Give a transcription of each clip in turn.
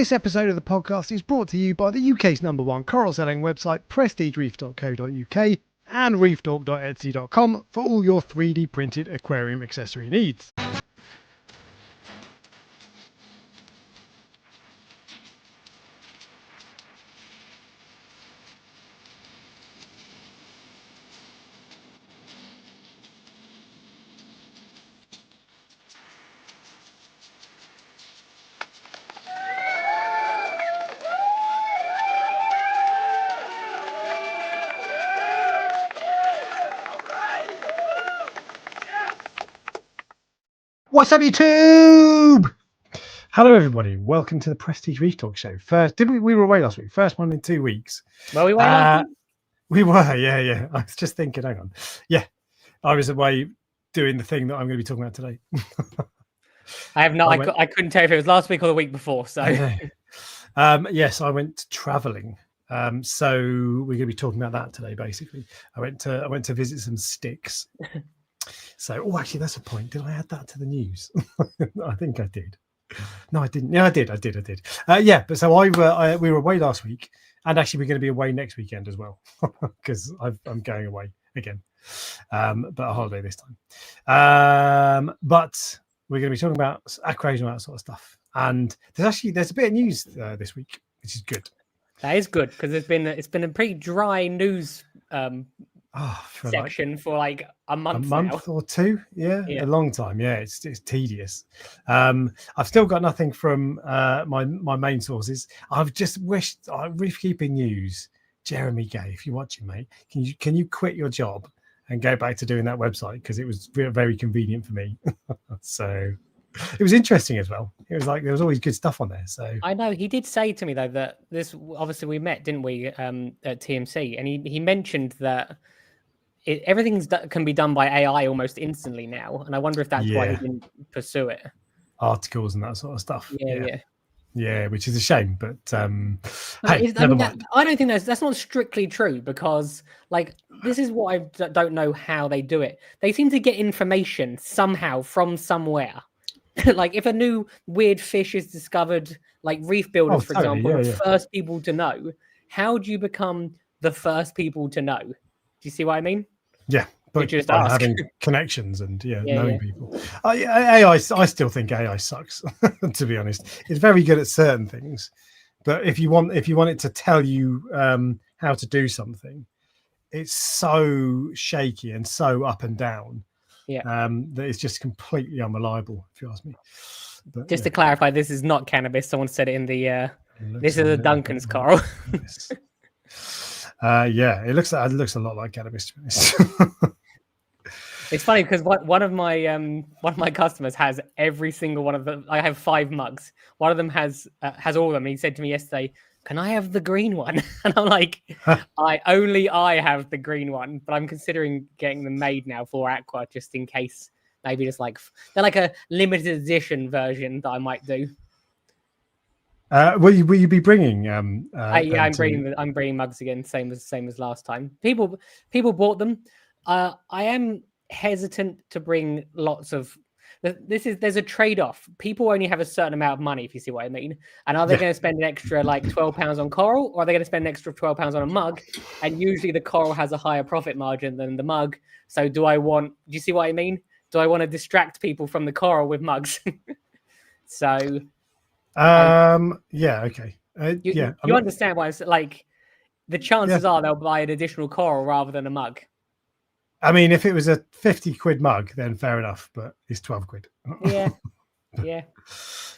This episode of the podcast is brought to you by the UK's #1 coral selling website, prestigereef.co.uk and reefdork.etsy.com for all your 3D printed aquarium accessory needs. What's up, YouTube? Hello, everybody. Welcome to the Prestige Reef Talk Show. First, we were away last week? First one in 2 weeks. Well, we were last week? We were, yeah. I was just thinking, hang on. Yeah, I was away doing the thing that I'm going to be talking about today. I have not. I couldn't tell if it was last week or the week before. So, yes, I went traveling. So we're going to be talking about that today. Basically, I went to visit some sticks. So, actually, that's a point. Did I add that to the news? I think I did. No, I didn't. Yeah, I did. But so we were away last week, and actually, we're going to be away next weekend as well because I'm going away again, but a holiday this time. But we're going to be talking about aquarium and that sort of stuff. And there's a bit of news this week, which is good. That is good because it's been a pretty dry news section for like a month or two. Yeah, a long time. Yeah, it's tedious. I've still got nothing from my main sources. I've just wished Reef Keeping News, Jeremy Gay, if you're watching, mate, can you quit your job and go back to doing that website, because it was very convenient for me. So it was interesting as well. It was like there was always good stuff on there. So I know he did say to me though that this, obviously we met, didn't we, at TMC, and he mentioned that everything can be done by AI almost instantly now, and I wonder if that's why he didn't pursue it. Articles and that sort of stuff. Yeah, which is a shame, but I don't think that's not strictly true, because like this is what I don't know how they do it. They seem to get information somehow from somewhere. Like if a new weird fish is discovered, like reef builders, for example, are the first people to know. How do you become the first people to know? Do you see what I mean? Yeah, but just by having connections and knowing people. AI, I still think AI sucks. To be honest, it's very good at certain things, but if you want it to tell you how to do something, it's so shaky and so up and down. That it's just completely unreliable, if you ask me. But, just to clarify, this is not cannabis. Someone said it in the. This is a Duncan's coral. It looks a lot like cannabis, to be honest. It's funny because one of my customers has every single one of them. I have 5 mugs. One of them has all of them. He said to me yesterday, "Can I have the green one?" And I'm like, I have the green one, but I'm considering getting them made now for Aqua, just in case. Maybe just like they're like a limited edition version that I might do. Will you be bringing? I'm bringing mugs again, same as last time. People bought them. I am hesitant to bring lots of. There's a trade-off. People only have a certain amount of money, if you see what I mean. And are they going to spend an extra like £12 on coral, or are they going to spend an extra £12 on a mug? And usually the coral has a higher profit margin than the mug. So do you see what I mean? Do I want to distract people from the coral with mugs? So. Okay. You understand why it's like the chances are they'll buy an additional coral rather than a mug. I mean, if it was a 50 quid mug, then fair enough, but it's 12 quid. Yeah.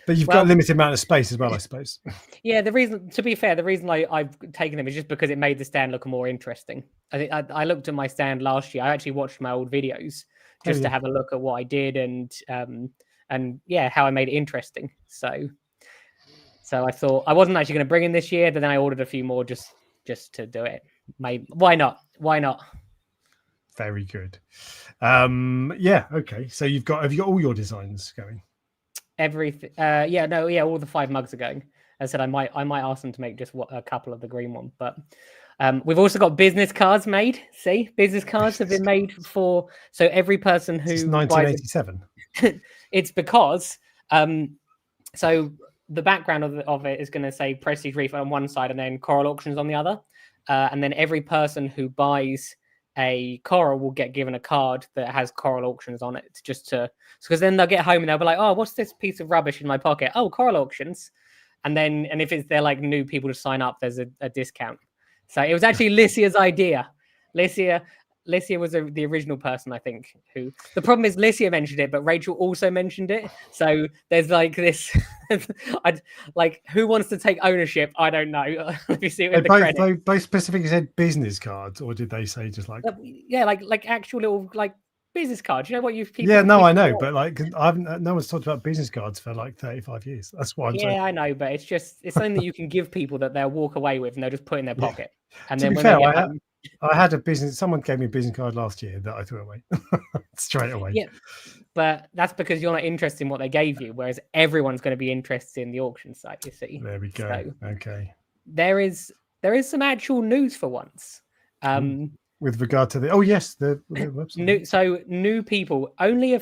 But you've got a limited amount of space as well, I suppose. Yeah, the reason I've taken them is just because it made the stand look more interesting. I think I looked at my stand last year. I actually watched my old videos just to have a look at what I did and how I made it interesting. So I thought I wasn't actually going to bring in this year, but then I ordered a few more just to do it. Why not? Very good. Okay. So have you got all your designs going? Everything. All the 5 mugs are going. As I said, I might ask them to make just a couple of the green one, but we've also got business cards made. See, business cards have been made so every person who. It's 1987. It's because so the background of it is going to say Prestige Reef on one side and then Coral Auctions on the other. And then every person who buys a coral will get given a card that has Coral Auctions on it, just to, because then they'll get home and they'll be like, oh, what's this piece of rubbish in my pocket? Oh, Coral Auctions. And if they're like new people to sign up, there's a discount. So it was actually Lycia's idea. Lycia was the original person, I think, who... The problem is Lycia mentioned it, but Rachel also mentioned it. So there's like this... who wants to take ownership? I don't know. Let me see it in the credits. They both specifically said business cards, or did they say just like... Yeah, like actual little like business cards. You know what you've... Yeah, no, I know, but like no one's talked about business cards for like 35 years. That's why I'm saying. Yeah, I know, but it's something that you can give people that they'll walk away with and they'll just put in their pocket. And to then be when fair, they get home... I had a business. Someone gave me a business card last year that I threw away straight away. Yeah, but that's because you're not interested in what they gave you, whereas everyone's going to be interested in the auction site. You see. There we go. So okay. There is some actual news for once. With regard to the the website. New people only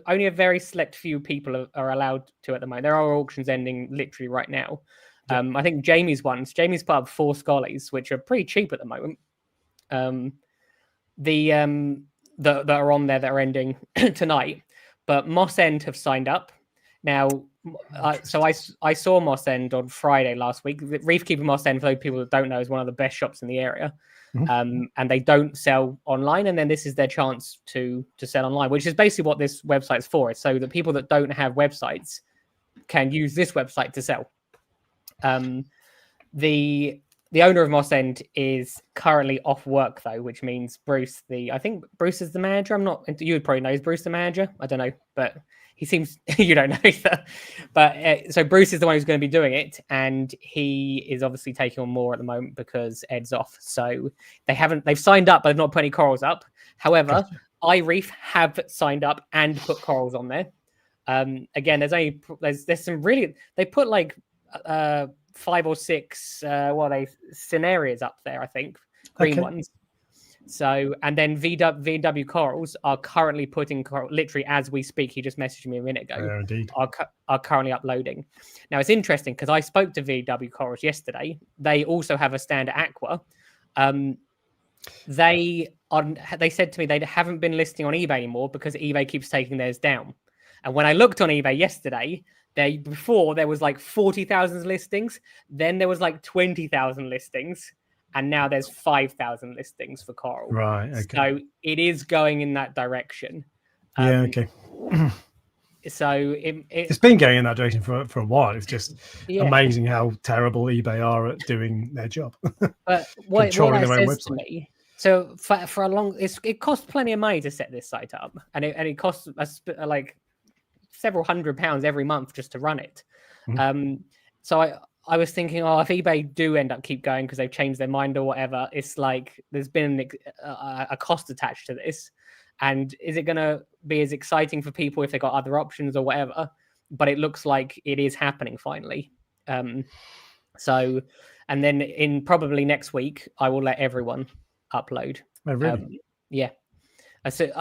only a very select few people are allowed to at the moment. There are auctions ending literally right now. I think Jamie's put up 4 Scollies, which are pretty cheap at the moment. That are on there that are ending tonight, but Moss End have signed up now. So I saw Moss End on Friday last week. Reef Keeper Moss End, for those people that don't know, is one of the best shops in the area. And they don't sell online, and then this is their chance to sell online, which is basically what this website's for. It's so that people that don't have websites can use this website to sell. The owner of Moss End is currently off work though, which means Bruce, I think Bruce is the manager. You would probably know. Is Bruce the manager? I don't know, but he seems you don't know either. But so Bruce is the one who's going to be doing it, and he is obviously taking on more at the moment because Ed's off. So they've signed up, but they've not put any corals up. However, iReef have signed up and put corals on there. Again, there's some really, they put like 5 or 6 scenarios up there, I think, green ones. So, and then VW Corals are currently putting literally as we speak. He just messaged me a minute ago. Indeed. Are currently uploading. Now it's interesting because I spoke to VW Corals yesterday. They also have a stand at Aqua. They said to me they haven't been listing on eBay anymore because eBay keeps taking theirs down. And when I looked on eBay yesterday, before there was like 40,000 listings, then there was like 20,000 listings, and now there's 5,000 listings for coral. Right. Okay. So it is going in that direction. Okay. So it's been going in that direction for a while. It's just amazing how terrible eBay are at doing their job. But what that says to me, so for a long, it costs plenty of money to set this site up, and it costs like several £100 every month just to run it. So I was thinking, if eBay do end up keep going because they've changed their mind or whatever, it's like there's been a cost attached to this. And is it going to be as exciting for people if they got other options or whatever? But it looks like it is happening finally. So, and then in probably next week, I will let everyone upload. Oh, really? Yeah. So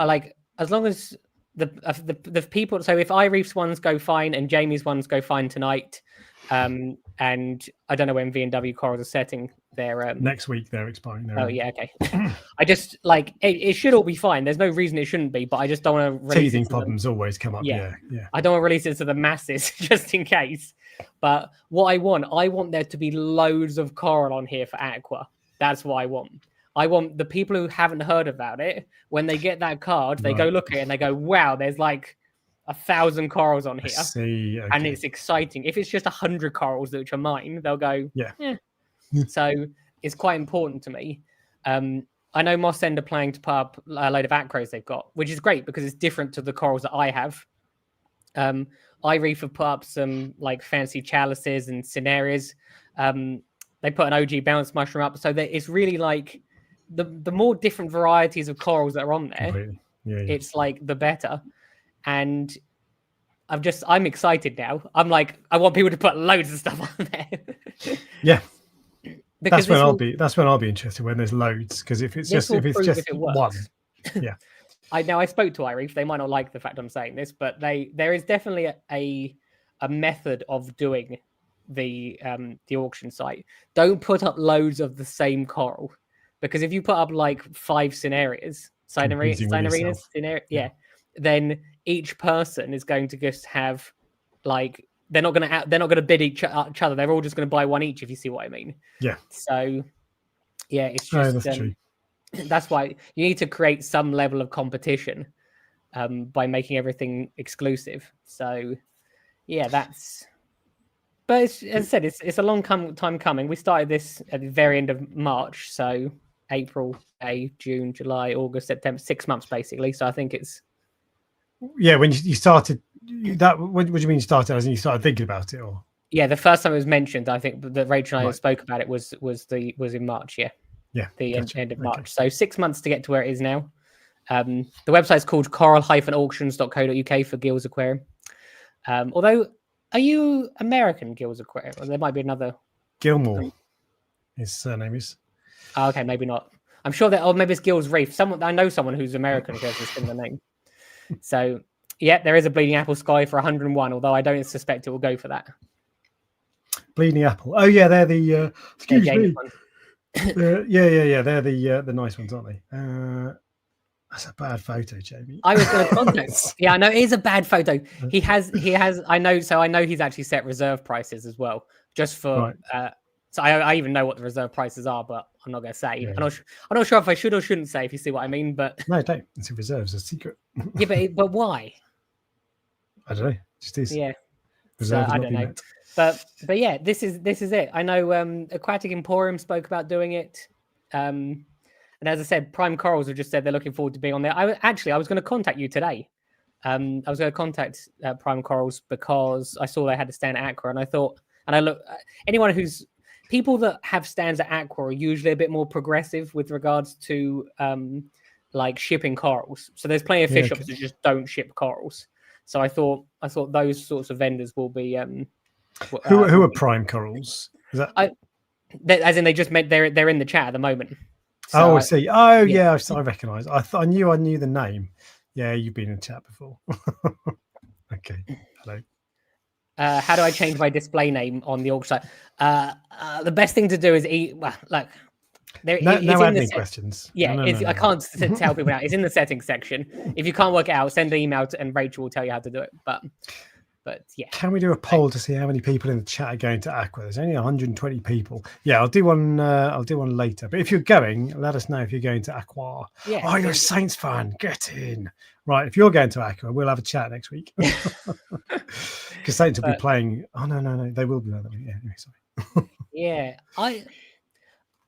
as long as the people, so if iReef's ones go fine and Jamie's ones go fine tonight, and I don't know when V&W Corals are setting their next week they're expiring. Yeah, okay. I just it should all be fine. There's no reason it shouldn't be, but I just don't want to release teething problems always come up. Yeah. I don't want to release it to the masses just in case. But what I want there to be loads of coral on here for Aqua. That's what I want. I want the people who haven't heard about it, when they get that card, they go look at it and they go, wow, there's like 1,000 corals on here. I see. Okay. And it's exciting. If it's just 100 corals which are mine, they'll go, yeah. So it's quite important to me. I know Moss End are planning to put up a load of acros they've got, which is great because it's different to the corals that I have. iReef have put up some like fancy chalices and scenarios. They put an OG bounce mushroom up. So that it's really like the more different varieties of corals that are on there, it's like the better. And I'm excited now. I'm like, I want people to put loads of stuff on there. Yeah. That's when I'll be interested, when there's loads, because if it's just one. Yeah. I spoke to iReef. They might not like the fact I'm saying this, but there is definitely a a method of doing the auction site. Don't put up loads of the same coral, because if you put up like 5 scenarios, then each person is going to just have like they're not going to bid each other. They're all just going to buy one each, if you see what I mean. Yeah. So yeah, it's just that's true. That's why you need to create some level of competition by making everything exclusive. So yeah, that's. But as I said, it's a long time coming. We started this at the very end of March, so April, May, June, July, August, September, 6 months basically. So I think it's. Yeah, when you started that, what do you mean you started? As in you started thinking about it, or? Yeah, the first time it was mentioned, I think that Rachel and I spoke about it was in March. Yeah. Yeah. The end of March. So 6 months to get to where it is now. The website's called coral-auctions.co.uk for Gill's Aquarium. Although, are you American, Gill's Aquarium? Or there might be another. Gilmore. His surname is. Oh, okay, maybe not. I'm sure that. Or maybe it's Gill's Reef. I know someone who's American who has a similar name. So, yeah, there is a Bleeding Apple Sky for 101. Although I don't suspect it will go for that. Bleeding Apple. Oh yeah, they're the. Excuse me. Yeah, they're the nice ones, aren't they? That's a bad photo, Jamie. I was going to contact. Yeah, I know it is a bad photo. He has. I know. So I know he's actually set reserve prices as well, just for. Right. So I even know what the reserve prices are, but I'm not going to say. Yeah. I'm not sure if I should or shouldn't say, if you see what I mean. But no, don't. It's a reserve's a secret. Yeah, but why? I don't know. It just is. Yeah. So, I don't know. But yeah, this is it. I know Aquatic Emporium spoke about doing it. And as I said, Prime Corals have just said they're looking forward to being on there. I was going to contact you today. I was going to contact Prime Corals because I saw they had a stand at Aqua, and I thought, and I look, people that have stands at Aqua are usually a bit more progressive with regards to like shipping corals. So there's plenty of fish shops that just don't ship corals. So I thought those sorts of vendors will be. Who are Prime Corals? Is that? As in they just meant they're in the chat at the moment. So I see. Oh yeah, I recognise. I knew the name. Yeah, you've been in chat before. Okay. Hello. How do I change my display name on the auction site? The best thing to do is no admin questions. Yeah, no. I can't tell people now. It's in the settings section. If you can't work it out, send an email and Rachel will tell you how to do it. But yeah. Can we do a poll to see how many people in the chat are going to Aqua? There's only 120 people. Yeah, I'll do one. I'll do one later. But if you're going, let us know if you're going to Aqua. Yeah, oh, you're a Saints fan. Get in. Right. If you're going to Aqua, we'll have a chat next week. Because Saints will be playing. Oh no. They will be. Yeah. Anyway, sorry. Yeah.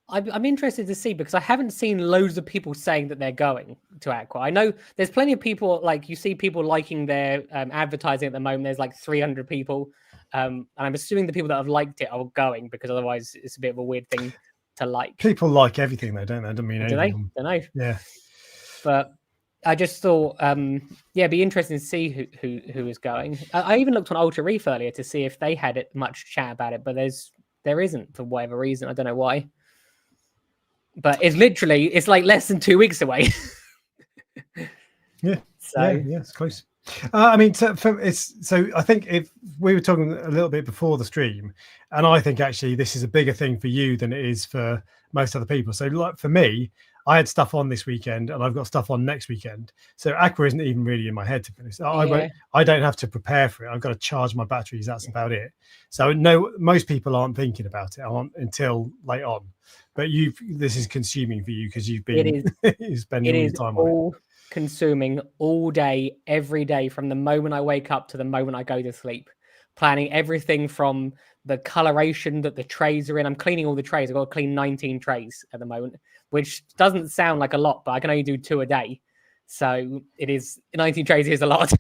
I'm interested to see, because I haven't seen loads of people saying that they're going to Aqua. I know there's plenty of people, like you see people liking their advertising at the moment. There's like 300 people. And I'm assuming the people that have liked it are going, because otherwise it's a bit of a weird thing to like. People like everything though, don't they? I don't mean anything. Do they? Don't know. Yeah. But I just thought, it'd be interesting to see who is going. I even looked on Ultra Reef earlier to see if they had much chat about it, but there isn't for whatever reason. I don't know why. But it's like less than 2 weeks away. Yeah. So yeah, it's close. I mean, so I think if we were talking a little bit before the stream, and I think actually this is a bigger thing for you than it is for most other people. So like for me, I had stuff on this weekend and I've got stuff on next weekend. So Aqua isn't even really in my head, to be honest. I don't have to prepare for it. I've got to charge my batteries. That's about it. So no, most people aren't thinking about it until late on. But this is consuming for you because you've been spending all your time on it. Consuming all day, every day, from the moment I wake up to the moment I go to sleep, planning everything from the coloration that the trays are in. I'm cleaning all the trays. I've got to clean 19 trays at the moment, which doesn't sound like a lot, but I can only do 2 a day. So it is 19 trays is a lot.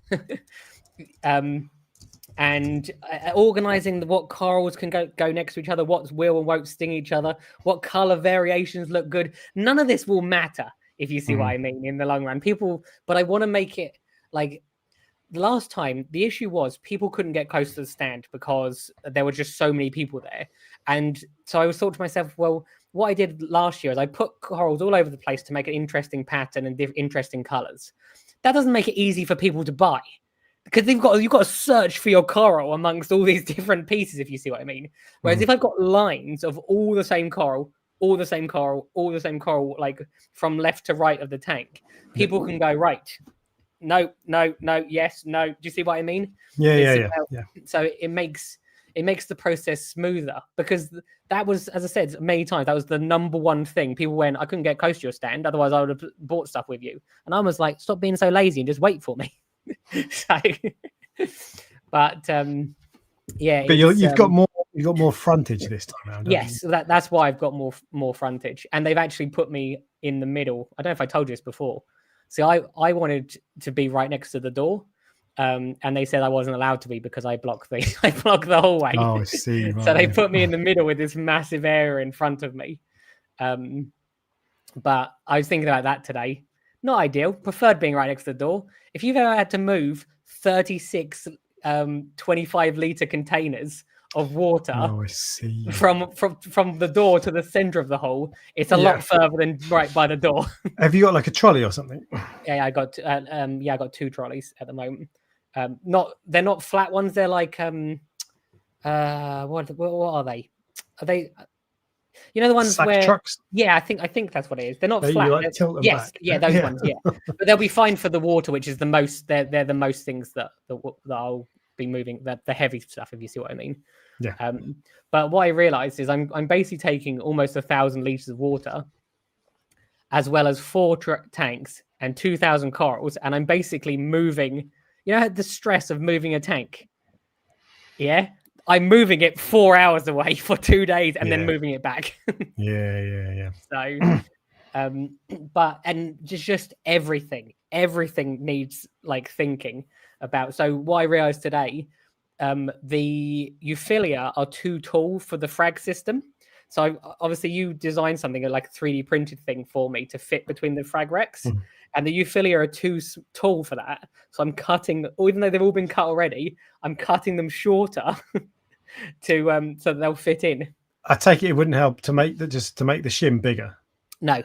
And organizing what corals can go next to each other, what will and won't sting each other, what color variations look good. None of this will matter, if you see what I mean, in the long run. But I want to make it like the last time. The issue was people couldn't get close to the stand because there were just so many people there. And so I was thought to myself, well, what I did last year is I put corals all over the place to make an interesting pattern and interesting colors. That doesn't make it easy for people to buy. because you've got to search for your coral amongst all these different pieces, if you see what I mean. Whereas if I've got lines of all the same coral, all the same coral, all the same coral, like from left to right of the tank, people can go right. No, yes, no. Do you see what I mean? Yeah. So it makes the process smoother, because that was, as I said many times, that was the number one thing. People went, I couldn't get close to your stand, otherwise I would have bought stuff with you. And I was like, stop being so lazy and just wait for me. So, but yeah. But you've got more frontage this time around. Yes, that's why I've got more frontage, and they've actually put me in the middle. I don't know if I told you this before. See, I wanted to be right next to the door, and they said I wasn't allowed to be because I block the hallway. Oh, I see. Right. So they put me in the middle with this massive area in front of me. But I was thinking about that today. Not ideal. Preferred being right next to the door. If you've ever had to move 36 25-liter containers of water from the door to the center of the hole, it's a lot further than right by the door. Have you got like a trolley or something? Yeah, I got 2 trolleys at the moment. They're not flat ones. They're like what are they? Are they? You know, the ones Sack where trucks? Yeah, I think that's what it is. They're not flat. Like tilt them yes, back. Yeah, those ones. Yeah, but they'll be fine for the water, which is the most. They're the most things that I'll be moving. The heavy stuff, if you see what I mean. Yeah. But what I realized is I'm basically taking almost 1,000 liters of water, as well as 4 tanks and 2,000 corals, and I'm basically moving. You know the stress of moving a tank. Yeah. I'm moving it 4 hours away for 2 days and then moving it back. Yeah. So, but just everything needs like thinking about. So what I realized today, the Euphilia are too tall for the frag system. So obviously you designed something like a 3D printed thing for me to fit between the frag wrecks. And the Euphilia are too tall for that. So I'm cutting, even though they've all been cut already, I'm cutting them shorter to so they'll fit in. I take it wouldn't help to make the shim bigger. No.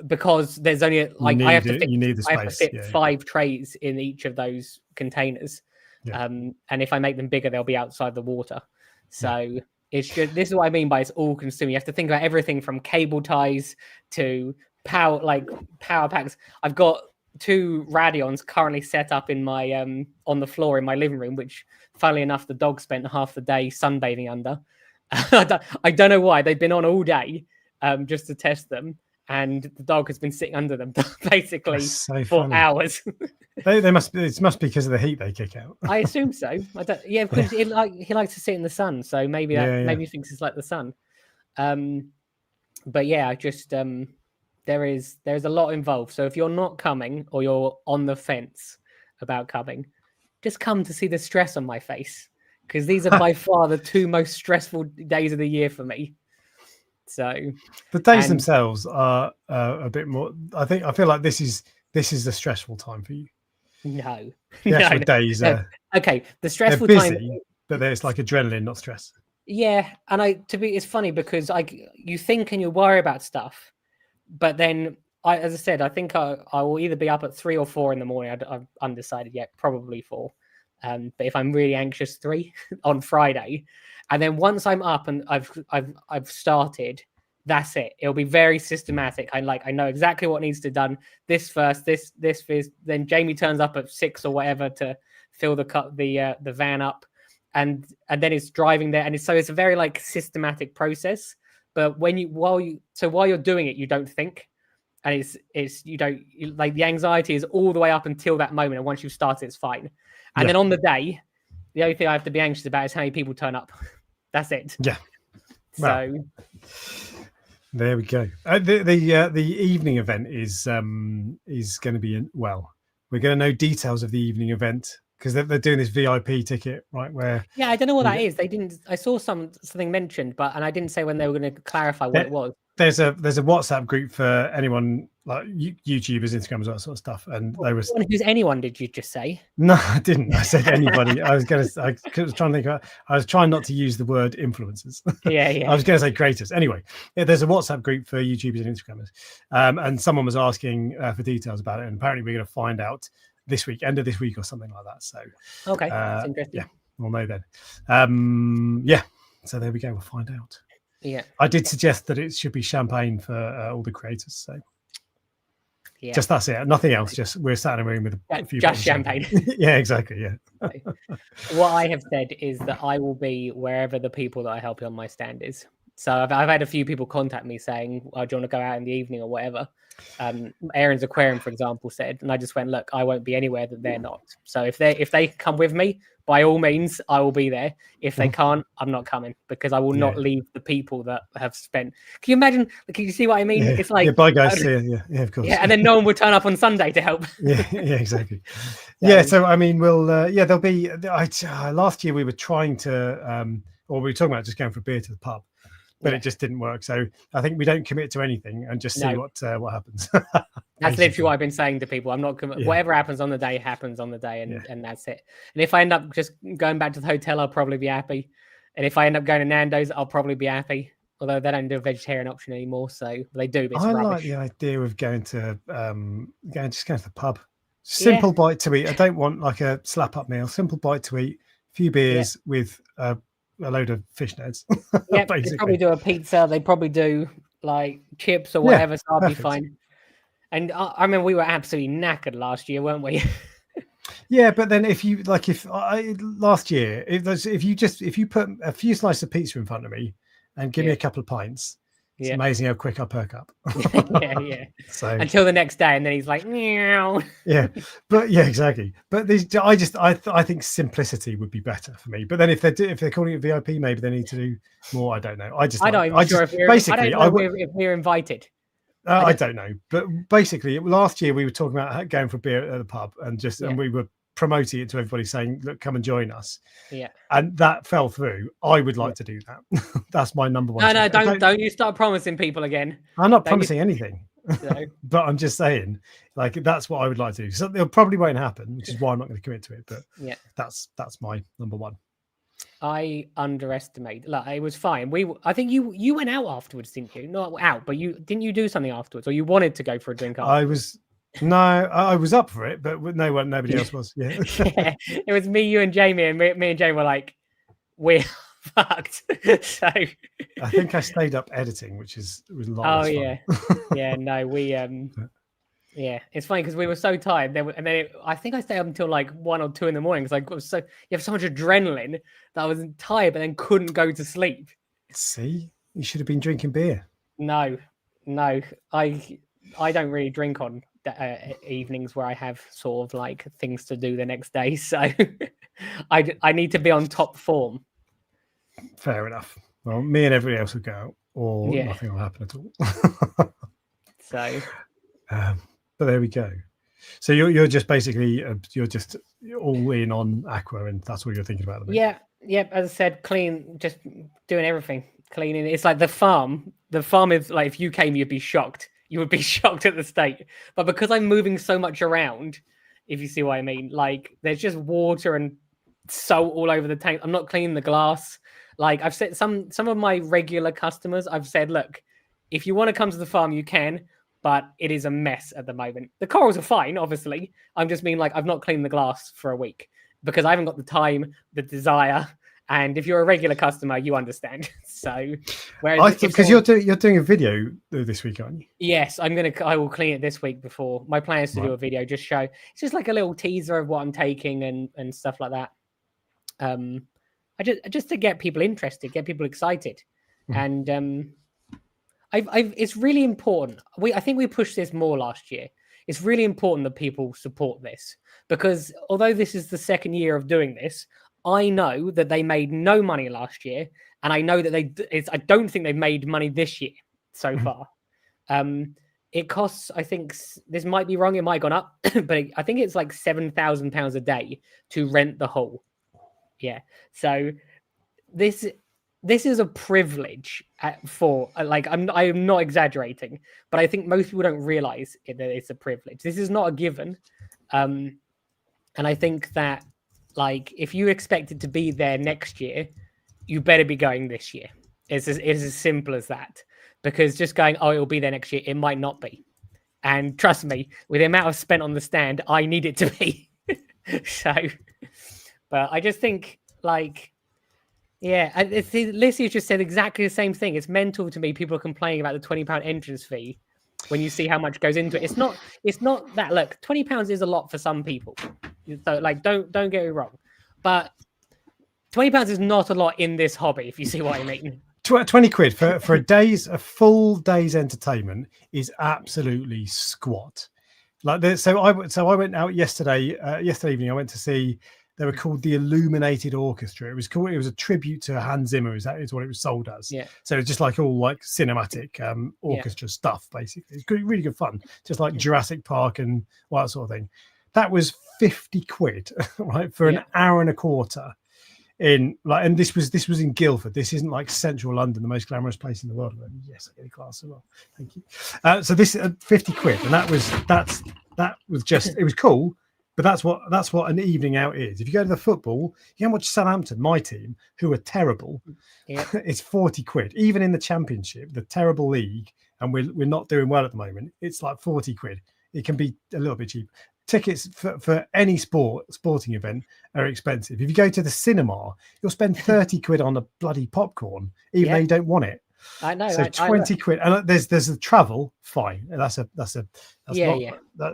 Because there's only like I have to fit 5 trays in each of those containers. Yeah. And if I make them bigger, they'll be outside the water. So it's just, this is what I mean by it's all consuming. You have to think about everything from cable ties to power packs. I've got 2 Radions currently set up in my on the floor in my living room, which funnily enough the dog spent half the day sunbathing under. I don't know why. They've been on all day just to test them, and the dog has been sitting under them basically for hours. It must be because of the heat they kick out. I assume so. Because he likes to sit in the sun, so maybe maybe he thinks it's like the sun. But yeah, just there's a lot involved. So if you're not coming or you're on the fence about coming, just come to see the stress on my face, because these are by far the 2 most stressful days of the year for me. So the days themselves are a bit more. I feel like this is the stressful time for you. No, the actual days. Okay, the stressful busy, time, but there's like adrenaline, not stress. Yeah, and it's funny because you think and you worry about stuff, but then as I said, I think I will either be up at 3 or 4 in the morning. I'm undecided yet, probably 4. But if I'm really anxious, 3 on Friday, and then once I'm up and I've started, that's it. It'll be very systematic. I know exactly what needs to be done. This first, this is, then Jamie turns up at 6 or whatever to fill the van up, and then it's driving there, and it's a very like systematic process. But while you're doing it, you don't think. And you don't like, the anxiety is all the way up until that moment, and once you've started, it's fine. And then on the day, the only thing I have to be anxious about is how many people turn up. That's it. Yeah. So there we go. The evening event is going to be we're going to know details of the evening event, because they're doing this VIP ticket, right? Where I don't know what that is. They didn't. I saw something mentioned, and I didn't say when they were going to clarify what it was. There's a WhatsApp group for anyone, like YouTubers, Instagrams, that sort of stuff. And who's anyone? Did you just say? No, I didn't. I said anybody. I was trying to think about. I was trying not to use the word influencers. Yeah. I was going to say creators. Anyway, there's a WhatsApp group for YouTubers and Instagrammers, and someone was asking for details about it. And apparently, we're going to find out this week, end of this week or something like that. So okay, that's interesting. Yeah, we'll know then. Yeah, so there we go. We'll find out. Yeah, I did suggest that it should be champagne for all the creators. So yeah, just that's it. Nothing else. Just we're sat in a room with a few just champagne. Yeah, exactly. Yeah. What I have said is that I will be wherever the people that I help on my stand is. So I've had a few people contact me saying, "Oh, do you want to go out in the evening or whatever?" Aaron's Aquarium, for example, said, and I just went, "Look, I won't be anywhere that they're not. So if they come with me, by all means, I will be there. If they can't, I'm not coming because I will not leave the people that have spent." Can you imagine? Can you see what I mean? Yeah. It's like, bye guys. Yeah, of course. Yeah, and then no one would turn up on Sunday to help. yeah, exactly. So I mean, we'll there'll be. Last year we were trying to, or we were talking about just going for a beer to the pub. But it just didn't work. So I think we don't commit to anything and just see what happens. That's literally what I've been saying to people. I'm not whatever happens on the day happens on the day, and that's it. And if I end up just going back to the hotel, I'll probably be happy. And if I end up going to Nando's, I'll probably be happy. Although they don't do a vegetarian option anymore, so they do. But it's I rubbish. like the idea of going to going to the pub. Simple bite to eat. I don't want like a slap up meal. Simple bite to eat. A few beers with a load of fishnets. Yeah, they probably do a pizza. They probably do like chips or whatever. So I'll be fine. And I remember we were absolutely knackered last year, weren't we? Yeah, but then if you last year, if you put a few slices of pizza in front of me and give me a couple of pints, it's amazing how quick I perk up. yeah. So until the next day, and then he's like, meow. Yeah, exactly. But I think simplicity would be better for me. But then if they're calling it VIP, maybe they need to do more. I don't know. If we're invited. I don't know. But basically, last year we were talking about going for a beer at the pub, and we were promoting it to everybody, saying, "Look, come and join us." Yeah, and that fell through. I would like to do that. That's my number one. No, don't you start promising people again. I'm not promising anything, but I'm just saying, like, that's what I would like to do. So it probably won't happen, which is why I'm not going to commit to it. But that's my number one. I underestimate. Like, it was fine. I think you went out afterwards, didn't you? Not out, but didn't you do something afterwards, or you wanted to go for a drink afterwards? I was up for it, but nobody else was. Yeah. It was me, you, and Jamie, and me and Jamie were like, we're fucked. So I think I stayed up editing, which was a lot. It's funny because we were so tired. I think I stayed up until like 1 or 2 in the morning because you have so much adrenaline that I was tired, but then couldn't go to sleep. See, you should have been drinking beer. No, I don't really drink on evenings where I have sort of like things to do the next day. So I need to be on top form. Fair enough. Well, me and everybody else will go out, or nothing will happen at all. So. But there we go. So you're just basically you're all in on Aqua, and that's what you're thinking about. Yeah. As I said, clean, just doing everything, cleaning. It's like the farm. The farm is like, if you came, you'd be shocked. You would be shocked at the state. But because I'm moving so much around, if you see what I mean, like there's just water and salt all over the tank. I'm not cleaning the glass. Like I've said, some of my regular customers, I've said, look, if you want to come to the farm, you can. But it is a mess at the moment. The corals are fine, obviously. I'm just mean like I've not cleaned the glass for a week because I haven't got the time, the desire, and if you're a regular customer, you understand. So, because you're doing a video this week, aren't you? Yes, I will clean it this week before. My plan is to do a video, just show. It's just like a little teaser of what I'm taking and stuff like that. Just to get people interested, get people excited, and it's really important. I think we pushed this more last year. It's really important that people support this because although this is the second year of doing this, I know that they made no money last year, and I know that I don't think they've made money this year so far. It costs, I think, this might be wrong, it might have gone up, but I think it's like £7,000 a day to rent the hole. Yeah, so this is a privilege for like I'm not exaggerating, but I think most people don't realize that it's a privilege. This is not a given, and I think that like if you expect it to be there next year, you better be going this year. It's as simple as that. Because just going, oh, it'll be there next year, it might not be. And trust me, with the amount I've spent on the stand, I need it to be. So, but I just think like, yeah, Lissy just said exactly the same thing. It's mental to me. People are complaining about the £20 entrance fee when you see how much goes into it. It's not that. Look, £20 is a lot for some people. So like, don't get me wrong, but £20 is not a lot in this hobby, if you see what I mean. 20 quid for a full day's entertainment is absolutely squat. Like so I went out yesterday evening. I went to see, they were called the Illuminated Orchestra. It was a tribute to Hans Zimmer, is what it was sold as. Yeah. So it's just like all like cinematic orchestra stuff, basically. It's really good fun, just like Jurassic Park and all that sort of thing. That was 50 quid, right, for an hour and a quarter. And this was in Guildford. This isn't like central London, the most glamorous place in the world. Yes, I get a class as well. Thank you. So this 50 quid, and that was just, it was cool, but that's what an evening out is. If you go to the football, you can watch Southampton, my team, who are terrible. Yeah. It's 40 quid. Even in the Championship, the terrible league, and we're not doing well at the moment, it's like 40 quid. It can be a little bit cheap. Tickets for any sporting event are expensive. If you go to the cinema, you'll spend 30 quid on a bloody popcorn, even though you don't want it. I know. So 20 quid, and there's the travel. Fine, that's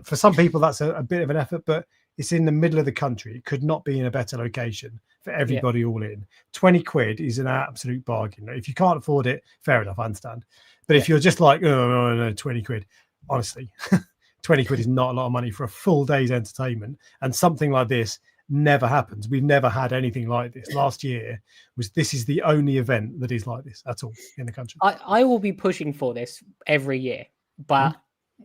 for some people that's a bit of an effort, but it's in the middle of the country. It could not be in a better location for everybody all in. 20 quid is an absolute bargain. If you can't afford it, fair enough, I understand. But if you're just like, oh, no, 20 quid, honestly. 20 quid is not a lot of money for a full day's entertainment, and something like this never happens. We've never had anything like this. Last year this is the only event that is like this at all in the country. I will be pushing for this every year, but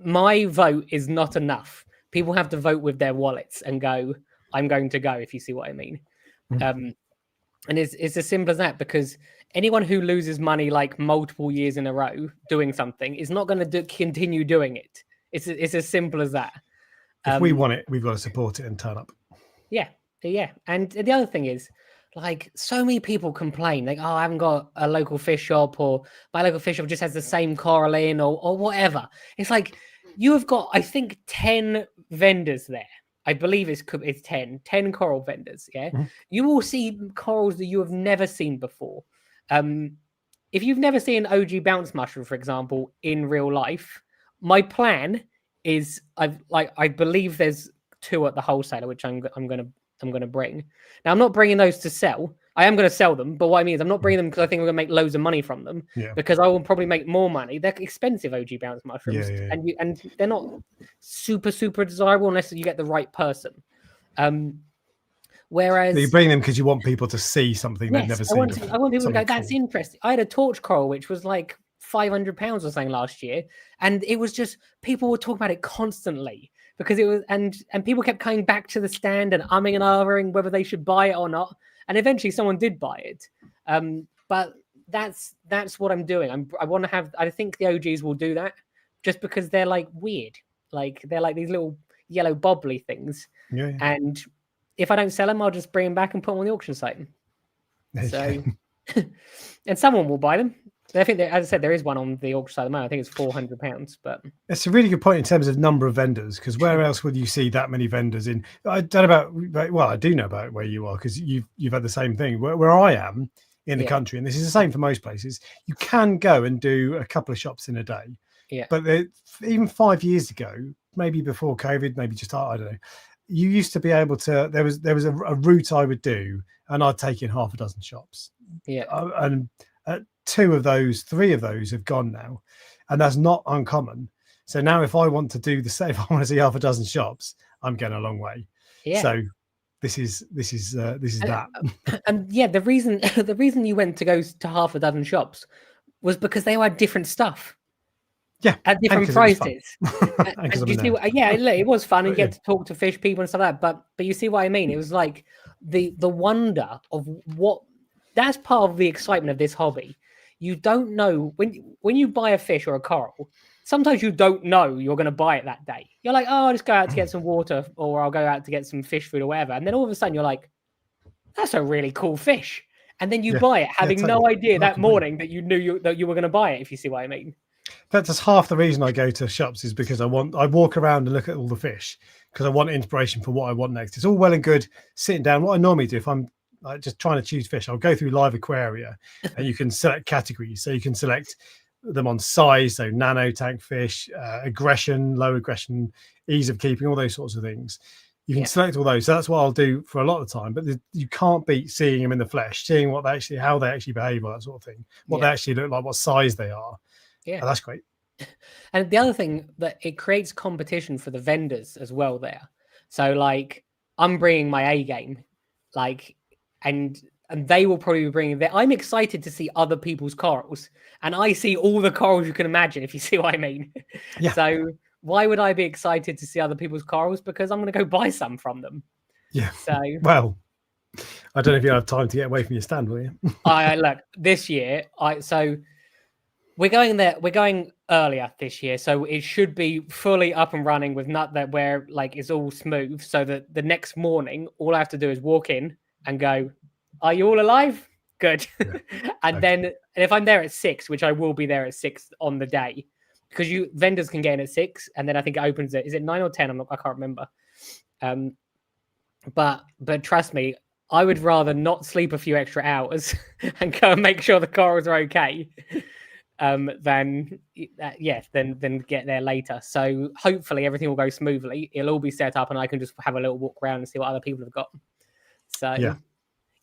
my vote is not enough. People have to vote with their wallets and go, I'm going to go, if you see what I mean. And it's as simple as that, because anyone who loses money like multiple years in a row doing something is not going to continue doing it. It's as simple as that. If we want it, we've got to support it and turn up. Yeah. And the other thing is, like, so many people complain, like, oh, I haven't got a local fish shop, or my local fish shop just has the same coral in, or whatever. It's like, you have got, I think, 10 vendors there. I believe it's 10 coral vendors. Yeah. Mm-hmm. You will see corals that you have never seen before. If you've never seen an OG bounce mushroom, for example, in real life, my plan is I believe there's 2 at the wholesaler, which I'm gonna bring. Now I'm not bringing those to sell. I am going to sell them, but what I mean is I'm not bringing them because I think we're going to make loads of money from them. Yeah. Because I will probably make more money. They're expensive OG bounce mushrooms, and they're not super desirable unless you get the right person. Whereas you bring them because you want people to see something they've never seen. I want people to go, that's interesting. I had a torch coral which was like £500 or something last year, and it was just, people were talking about it constantly because it was, and people kept coming back to the stand and umming and ahhing whether they should buy it or not, and eventually someone did buy it. But that's what I'm doing. I want to have, I think the OGs will do that just because they're like weird, like they're like these little yellow bobbly things, and if I don't sell them, I'll just bring them back and put them on the auction site. So and someone will buy them. I think, as I said, there is one on the auction site at the moment. I think it's £400, but it's a really good point in terms of number of vendors, because where else would you see that many vendors in? I don't know about, well, I do know about where you are because you've had the same thing. Where I am in the country, and this is the same for most places, you can go and do a couple of shops in a day. Yeah. But even 5 years ago, maybe before COVID, maybe just, I don't know, you used to be able to, there was a route I would do, and I'd take in half a dozen shops. Yeah. And 3 of those have gone now, and that's not uncommon. So now if I want to do the same, if I want to see half a dozen shops, I'm going a long way. Yeah. So this is that. And yeah, the reason you went to go to half a dozen shops was because they all had different stuff. Yeah, at different prices. And you see, it was fun, and you get to talk to fish people and stuff like that. But you see what I mean? It was like the wonder of what, that's part of the excitement of this hobby. You don't know when you buy a fish or a coral. Sometimes you don't know you're going to buy it that day. You're like, oh, I'll just go out to get some water, or I'll go out to get some fish food or whatever. And then all of a sudden you're like, that's a really cool fish. And then you buy it, having no idea that morning that you knew that you were going to buy it, if you see what I mean. That's half the reason I go to shops, is because I walk around and look at all the fish because I want inspiration for what I want next. It's all well and good sitting down. What I normally do if I'm just trying to choose fish, I'll go through Live Aquaria and you can select categories. So you can select them on size, so nano tank fish, aggression, low aggression, ease of keeping, all those sorts of things. You can select all those. So that's what I'll do for a lot of the time. But you can't beat seeing them in the flesh, seeing what how they actually behave, or that sort of thing, what they actually look like, what size they are. Yeah, that's great. And the other thing, that it creates competition for the vendors as well there. So like, I'm bringing my A game, like, and they will probably be bringing their. I'm excited to see other people's corals, and I see all the corals you can imagine, if you see what I mean. Yeah. So why would I be excited to see other people's corals? Because I'm going to go buy some from them. Yeah. So well, I don't know if you have time to get away from your stand, will you? Look, this year, so we're going there. We're going earlier this year, so it should be fully up and running with where like it's all smooth. So that the next morning, all I have to do is walk in and go, "Are you all alive? Good." Yeah. And then if I'm there at 6, which I will be there at 6 on the day, because vendors can get in at 6, and then I think it opens it. Is it 9 or 10? I can't remember. But trust me, I would rather not sleep a few extra hours and go and make sure the corals are okay, than get there later. So hopefully everything will go smoothly. It'll all be set up, and I can just have a little walk around and see what other people have got. So yeah.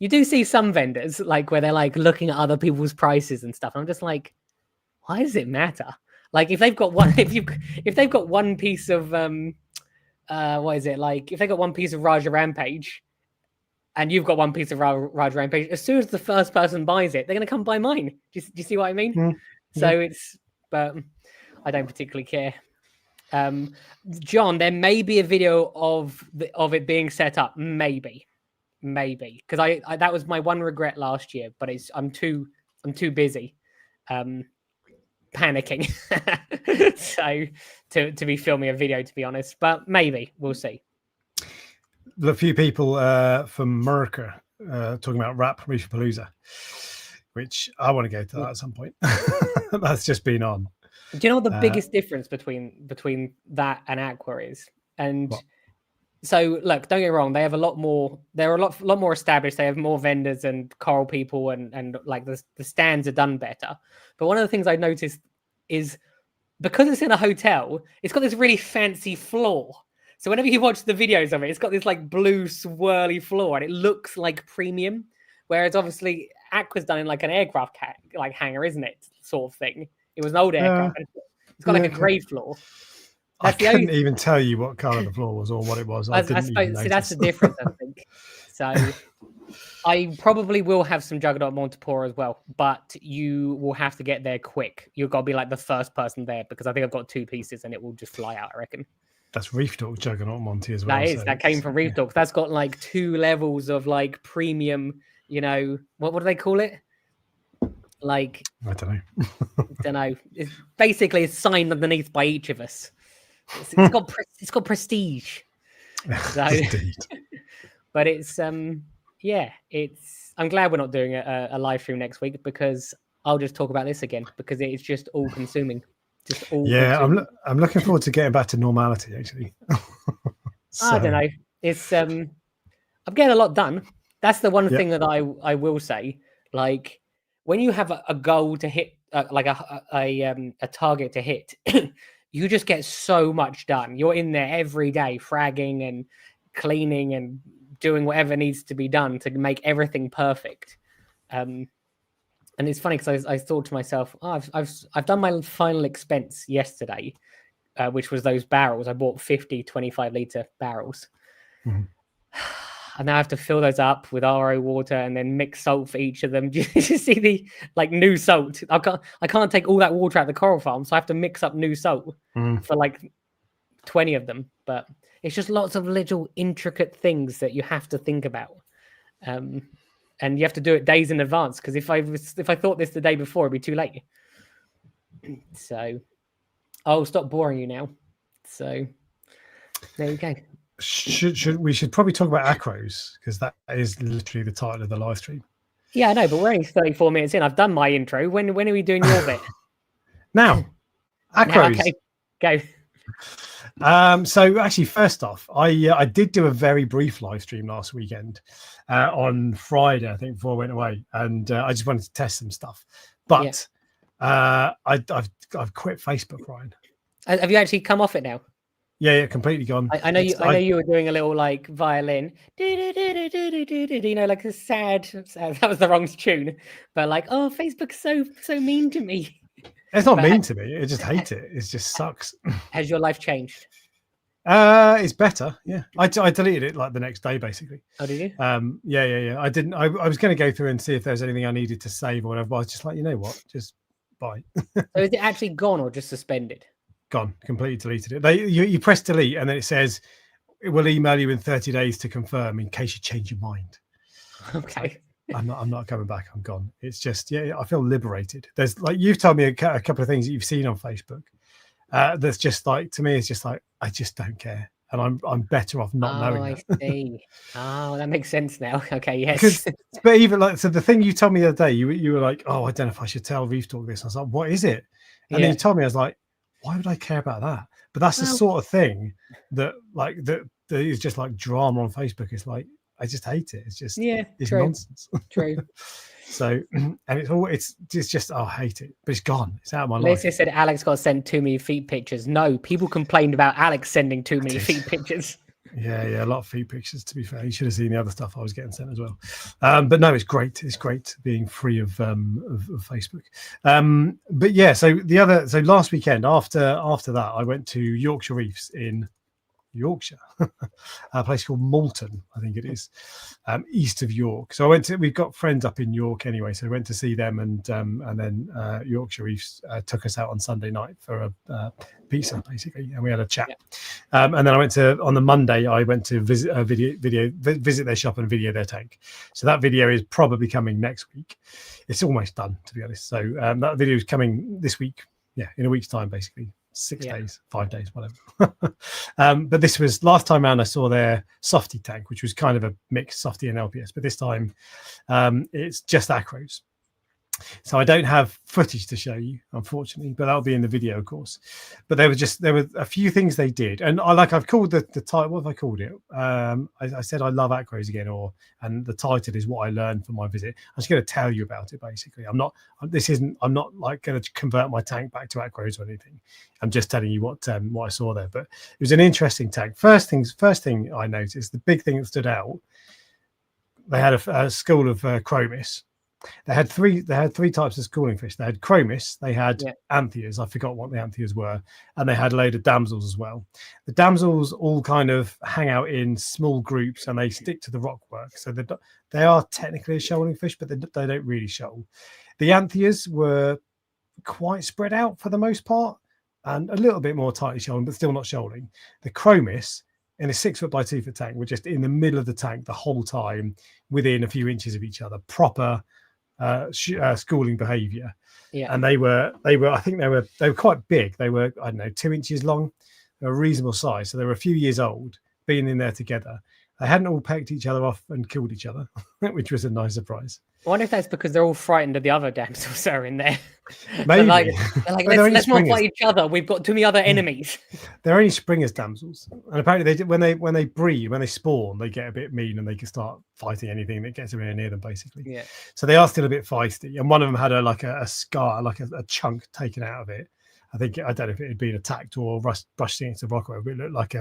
You do see some vendors like where they're like looking at other people's prices and stuff. And I'm just like, why does it matter? Like if they've got one, if they've got one piece of what is it, like if they got one piece of Raja Rampage, and you've got one piece of Raja Rampage, as soon as the first person buys it, they're going to come buy mine. Do you see what I mean? Mm-hmm. So but I don't particularly care. John, there may be a video of it being set up, maybe, because I that was my one regret last year, but I'm too busy. Panicking so to be filming a video, to be honest, but maybe we'll see. A few people from America talking about Rap Reefapalooza, which I want to go to that at some point. That's just been on. Do you know what the biggest difference between that and Aqua is? And what? So look, don't get me wrong, they have a lot more. They're a lot more established. They have more vendors and coral people, and like the stands are done better. But one of the things I noticed is because it's in a hotel, it's got this really fancy floor. So whenever you watch the videos of it, it's got this like blue swirly floor, and it looks like premium. Whereas obviously Aqua's done in like an aircraft like hangar, isn't it? Sort of thing. It was an old aircraft. It's got like a grey floor. I couldn't even tell you what colour the floor was or what it was. I suppose, see, that's the difference, I think. So I probably will have some Juggernaut Montipora as well, but you will have to get there quick. You've got to be like the first person there, because I think I've got 2 pieces and it will just fly out, I reckon. That's Reef Dork Juggernaut Monty as well. That came from Reef Dork. That's got like 2 levels of like premium, what do they call it? Like, I don't know. It's basically signed underneath by each of us. It's got prestige. So, but it's I'm glad we're not doing a live stream next week, because I'll just talk about this again, because it's just all consuming. I'm looking forward to getting back to normality, actually. I don't know. It's I'm getting a lot done. That's the one thing that I will say. Like when you have a goal to hit, like a target to hit, you just get so much done. You're in there every day, fragging and cleaning and doing whatever needs to be done to make everything perfect. And it's funny because I thought to myself, I've done my final expense yesterday, which was those barrels. I bought 50 25-litre barrels. Mm-hmm. And now I have to fill those up with RO water and then mix salt for each of them. Do you see the like new salt? I can't take all that water out of the coral farm, so I have to mix up new salt for like 20 of them. But it's just lots of little intricate things that you have to think about. And you have to do it days in advance, because if I thought this the day before, it'd be too late. So I'll stop boring you now. So there you go. We should probably talk about acros, because that is literally the title of the live stream. Yeah, I know, but we're only 34 minutes in. I've done my intro. When are we doing your bit? Now. Acros. Okay, go. So actually, first off, I did do a very brief live stream last weekend on Friday, I think, before I went away, and I just wanted to test some stuff. But I've quit Facebook, Ryan. Have you actually come off it now? Yeah, completely gone. I know you were doing a little like violin, you know, like a sad. That was the wrong tune, but like, oh, Facebook's so mean to me. It's not mean to me. I just hate it. It just sucks. Has your life changed? It's better. Yeah, I deleted it like the next day, basically. Oh, did you? Yeah. I didn't. I was going to go through and see if there's anything I needed to save or whatever. But I was just like, you know what, just bye. So is it actually gone or just suspended? Gone. Completely deleted it. You press delete and then it says it will email you in 30 days to confirm in case you change your mind. Okay. I'm not coming back. I'm gone. It's just, I feel liberated. There's like, you've told me a couple of things that you've seen on Facebook. That's just like, to me, it's just like, I just don't care. And I'm better off not knowing. I see. Oh, that makes sense now. Okay, yes. Because, but even like, so the thing you told me the other day, you were like, oh, I don't know if I should tell Reef Talk this. I was like, what is it? And then you told me, I was like, why would I care about that? But that's the sort of thing that is just like drama on Facebook. It's like, I just hate it. It's just, it's true. nonsense. True. So, and it's just, I hate it, but it's gone. It's out of my life. Lacey said Alex got sent too many feet pictures. No, people complained about Alex sending too many feet pictures. Yeah, a lot of feet pictures, to be fair. You should have seen the other stuff I was getting sent as well. But no, it's great. It's great being free of Facebook. But yeah, so last weekend after that, I went to Yorkshire Reefs in Yorkshire, a place called Malton, I think it is, east of York. So we've got friends up in York anyway, so I went to see them, and then Yorkshire Reefs took us out on Sunday night for a pizza, basically, and we had a chat. And then on the Monday, I went to visit their shop and video their tank. So that video is probably coming next week. It's almost done, to be honest. So that video is coming this week, in a week's time, basically. 6 days, 5 days, whatever. But this was last time around I saw their softy tank, which was kind of a mixed softy and LPS, but this time it's just acros. So I don't have footage to show you, unfortunately, but that'll be in the video, of course. But there were a few things they did, and I've called the title. What have I called it? I said I love acros again, and the title is what I learned from my visit. I'm just going to tell you about it. Basically, I'm not like going to convert my tank back to acros or anything. I'm just telling you what I saw there. But it was an interesting tank. First thing I noticed, the big thing that stood out, they had a school of chromis. They had three types of schooling fish. They had chromis, they had antheas. I forgot what the antheas were, and they had a load of damsels as well. The damsels all kind of hang out in small groups and they stick to the rockwork. So they are technically a shoaling fish, but they don't really shoal. The antheas were quite spread out for the most part and a little bit more tightly shoaling, but still not shoaling. The chromis in a 6 foot by 2 foot tank were just in the middle of the tank the whole time, within a few inches of each other. Proper schooling behavior. And they were I think they were quite big. They were, I don't know, 2 inches long. They were a reasonable size, so they were a few years old, being in there together. They hadn't all pecked each other off and killed each other, which was a nice surprise. I wonder if that's because they're all frightened of the other damsels that are in there. Maybe. They're like let's not fight each other. We've got too many other enemies. They're only springers damsels, and apparently when they breed, when they spawn, they get a bit mean and they can start fighting anything that gets really near them, basically. Yeah. So they are still a bit feisty, and one of them had a scar, like a chunk taken out of it. I don't know if it had been attacked or brushed against a rock, but it looked like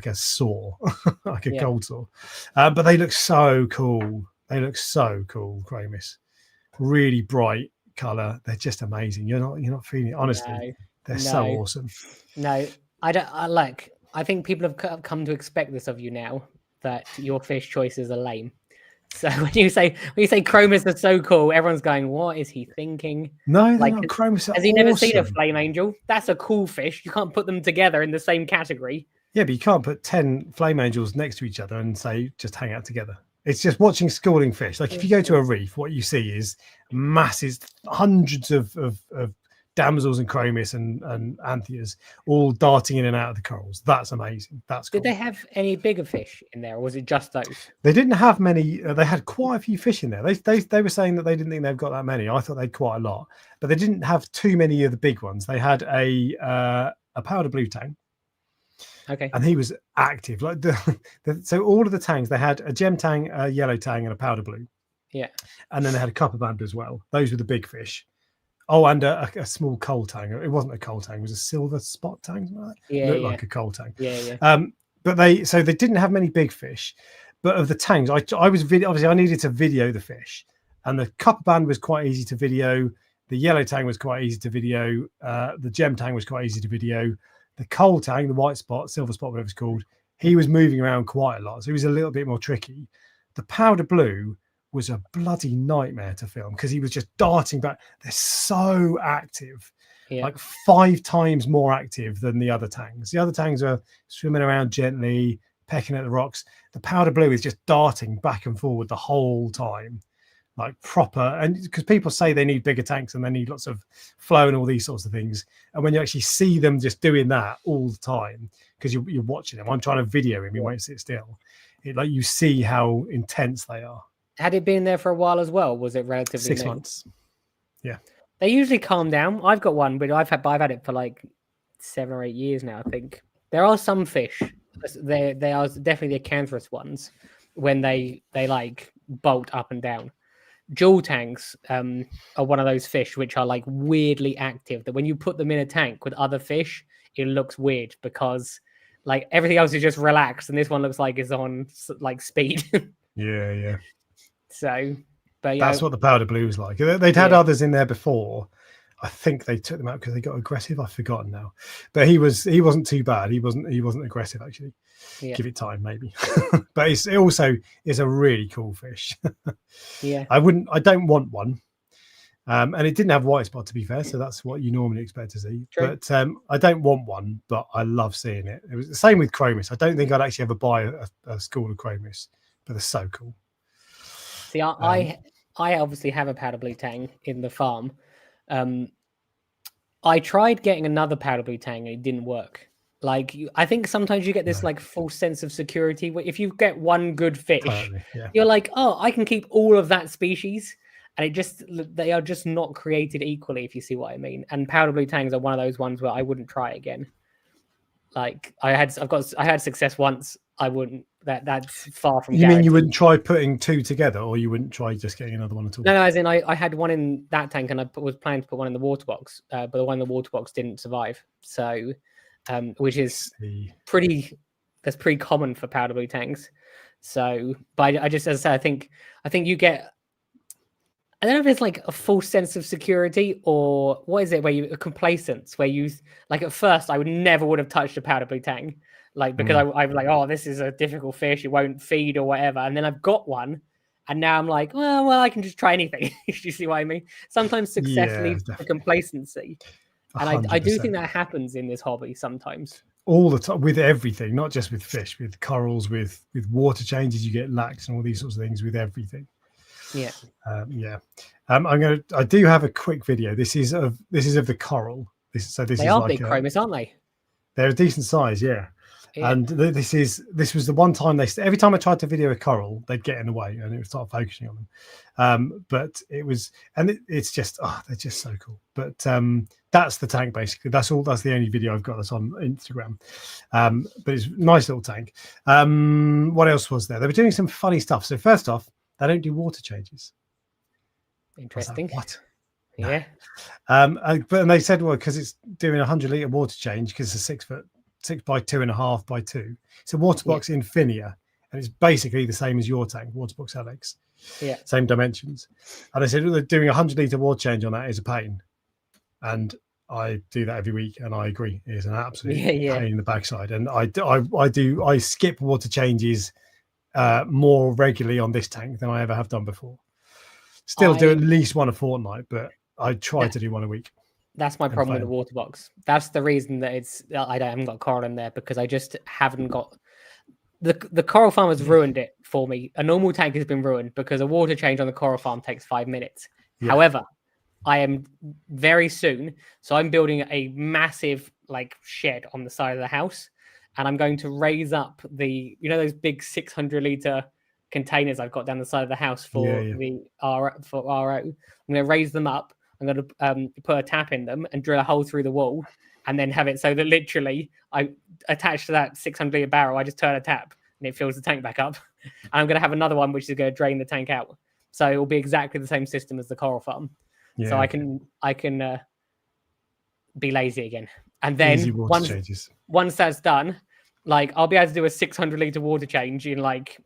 a saw, like a gold saw. But they look so cool. They look so cool, chromis. Really bright color. They're just amazing. You're not feeling it. Honestly, they're so awesome. No, I think people have come to expect this of you now, that your fish choices are lame. So when you say chromis are so cool, everyone's going, what is he thinking? No, like chromis. Has he never seen a flame angel? That's a cool fish. You can't put them together in the same category. Yeah, but you can't put 10 flame angels next to each other and say just hang out together. It's just watching schooling fish. Like if you go to a reef, what you see is masses, hundreds of damsels and chromis and antheas all darting in and out of the corals. That's amazing. That's cool. Did they have any bigger fish in there, or was it just those? They didn't have many. They had quite a few fish in there. They were saying that they didn't think they've got that many. I thought they had quite a lot, but they didn't have too many of the big ones. They had a powder blue tang. Okay. And he was active. Like so all of the tangs, they had a gem tang, a yellow tang, and a powder blue. Yeah. And then they had a copper band as well. Those were the big fish. Oh, and a small coal tang. It wasn't a coal tang. It was a silver spot tang. Like yeah. Looked like a coal tang. Yeah. But they didn't have many big fish. But of the tangs, I was obviously I needed to video the fish, and the copper band was quite easy to video. The yellow tang was quite easy to video. The gem tang was quite easy to video. The coal tang, the white spot, silver spot, whatever it's called, he was moving around quite a lot. So he was a little bit more tricky. The powder blue was a bloody nightmare to film because he was just darting back. They're so active, like 5 times more active than the other tangs. The other tangs are swimming around gently, pecking at the rocks. The powder blue is just darting back and forward the whole time. Like proper, and because people say they need bigger tanks and they need lots of flow and all these sorts of things, and when you actually see them just doing that all the time, because you're watching them, I'm trying to video him, he won't sit still. Like you see how intense they are. Had it been there for a while as well? Was it relatively 6 new? months? Yeah, they usually calm down. I've got one, but I've had it for like 7 or 8 years now. I think there are some fish. They are definitely the cancerous ones when they like bolt up and down. Jewel tangs are one of those fish which are like weirdly active, that when you put them in a tank with other fish, it looks weird because like everything else is just relaxed and this one looks like it's on like speed. yeah. So, but that's what the powder blue was like. They'd had others in there before. I think they took them out because they got aggressive. I've forgotten now, but he wasn't too bad. He wasn't aggressive actually. Yeah. Give it time maybe. But it also is a really cool fish. Yeah, I don't want one, and it didn't have white spot to be fair, so that's what you normally expect to see. True. But I don't want one, but I love seeing it. It was the same with chromis. I don't think I'd actually ever buy a school of chromis, but they're so cool. See, I obviously have a powder blue tang in the farm. I tried getting another powder blue tang and it didn't work. Like, I think sometimes you get this like false sense of security where if you get one good fish, you're like, oh, I can keep all of that species, and they are just not created equally, if you see what I mean. And powder blue tangs are one of those ones where I wouldn't try again. Like I had success once. I wouldn't. That's far from. You mean you wouldn't try putting 2 together, or you wouldn't try just getting another one at all? No, as in I had one in that tank, and I was planning to put one in the water box, but the one in the water box didn't survive. So, which is pretty common for powder blue tanks. So, but I just, as I said, I think you get. I don't know if it's like a false sense of security or what is it, where a complacence, where you like at first I would have touched a powder blue tang, like because I'm like, oh, this is a difficult fish, it won't feed or whatever, and then I've got one, and now I'm like, well, I can just try anything. You see what I mean? Sometimes success leads to complacency, and I do think that happens in this hobby sometimes. All the time with everything, not just with fish, with corals, with water changes, you get lax and all these sorts of things with everything. Yeah. I do have a quick video. This is of the coral. They are big chromis, aren't they? They're a decent size, yeah. And this was the one time every time I tried to video a coral, they'd get in the way and it would start focusing on them. But it's just they're just so cool. But that's the tank basically. That's the only video I've got that's on Instagram. But it's a nice little tank. What else was there? They were doing some funny stuff. So first off, they don't do water changes. Interesting. What? No. Yeah. But they said, well, because it's doing 100-litre water change, because it's a 6 by 2.5 by 2. It's a water box Infinia, and it's basically the same as your tank, water box Alex. Yeah. Same dimensions. And they said, well, doing 100-litre water change on that is a pain. And I do that every week, and I agree. It is an absolute pain in the backside. And I skip water changes more regularly on this tank than I ever have done before. Still do at least one a fortnight, but I try to do one a week. That's my problem with the water box. That's the reason that I haven't got coral in there, because I just haven't got the coral farm has ruined it for me. A normal tank has been ruined because a water change on the coral farm takes 5 minutes. However, I am very soon. So I'm building a massive like shed on the side of the house, and I'm going to raise up those big 600-liter containers I've got down the side of the house for RO. I'm going to raise them up. I'm going to put a tap in them and drill a hole through the wall, and then have it so that literally I attach to that 600-liter barrel. I just turn a tap and it fills the tank back up. And I'm going to have another one which is going to drain the tank out. So it will be exactly the same system as the coral farm. Yeah. So I can be lazy again. And then once that's done, like I'll be able to do a 600-liter water change in like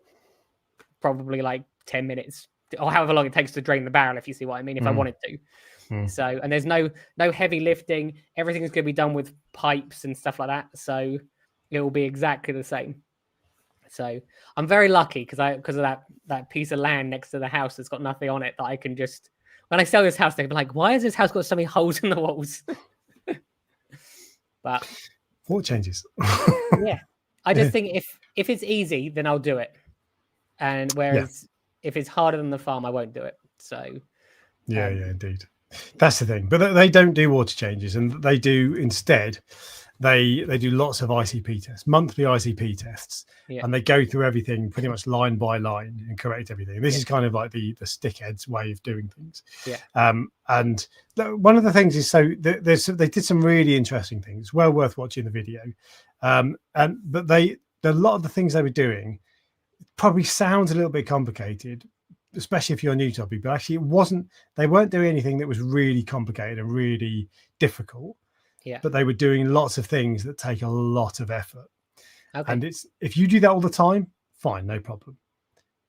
probably like 10 minutes or however long it takes to drain the barrel, if you see what I mean, if I wanted to. So, and there's no heavy lifting. Everything is going to be done with pipes and stuff like that. So it will be exactly the same. So I'm very lucky because of that piece of land next to the house that's got nothing on it that I can just, when I sell this house, they'll be like, why has this house got so many holes in the walls? But what changes? Yeah. I just think if it's easy, then I'll do it. And whereas if it's harder than the farm, I won't do it. So yeah, indeed. That's the thing. But they don't do water changes, and they do instead. They do lots of ICP tests, monthly ICP tests, and they go through everything pretty much line by line and correct everything. This is kind of like the stickheads way of doing things. And one of the things is they did some really interesting things. Well worth watching the video. But a lot of the things they were doing probably sounds a little bit complicated, especially if you're new to hobby. But actually, it wasn't. They weren't doing anything that was really complicated and really difficult. Yeah. But they were doing lots of things that take a lot of effort. Okay. And if you do that all the time, fine, no problem.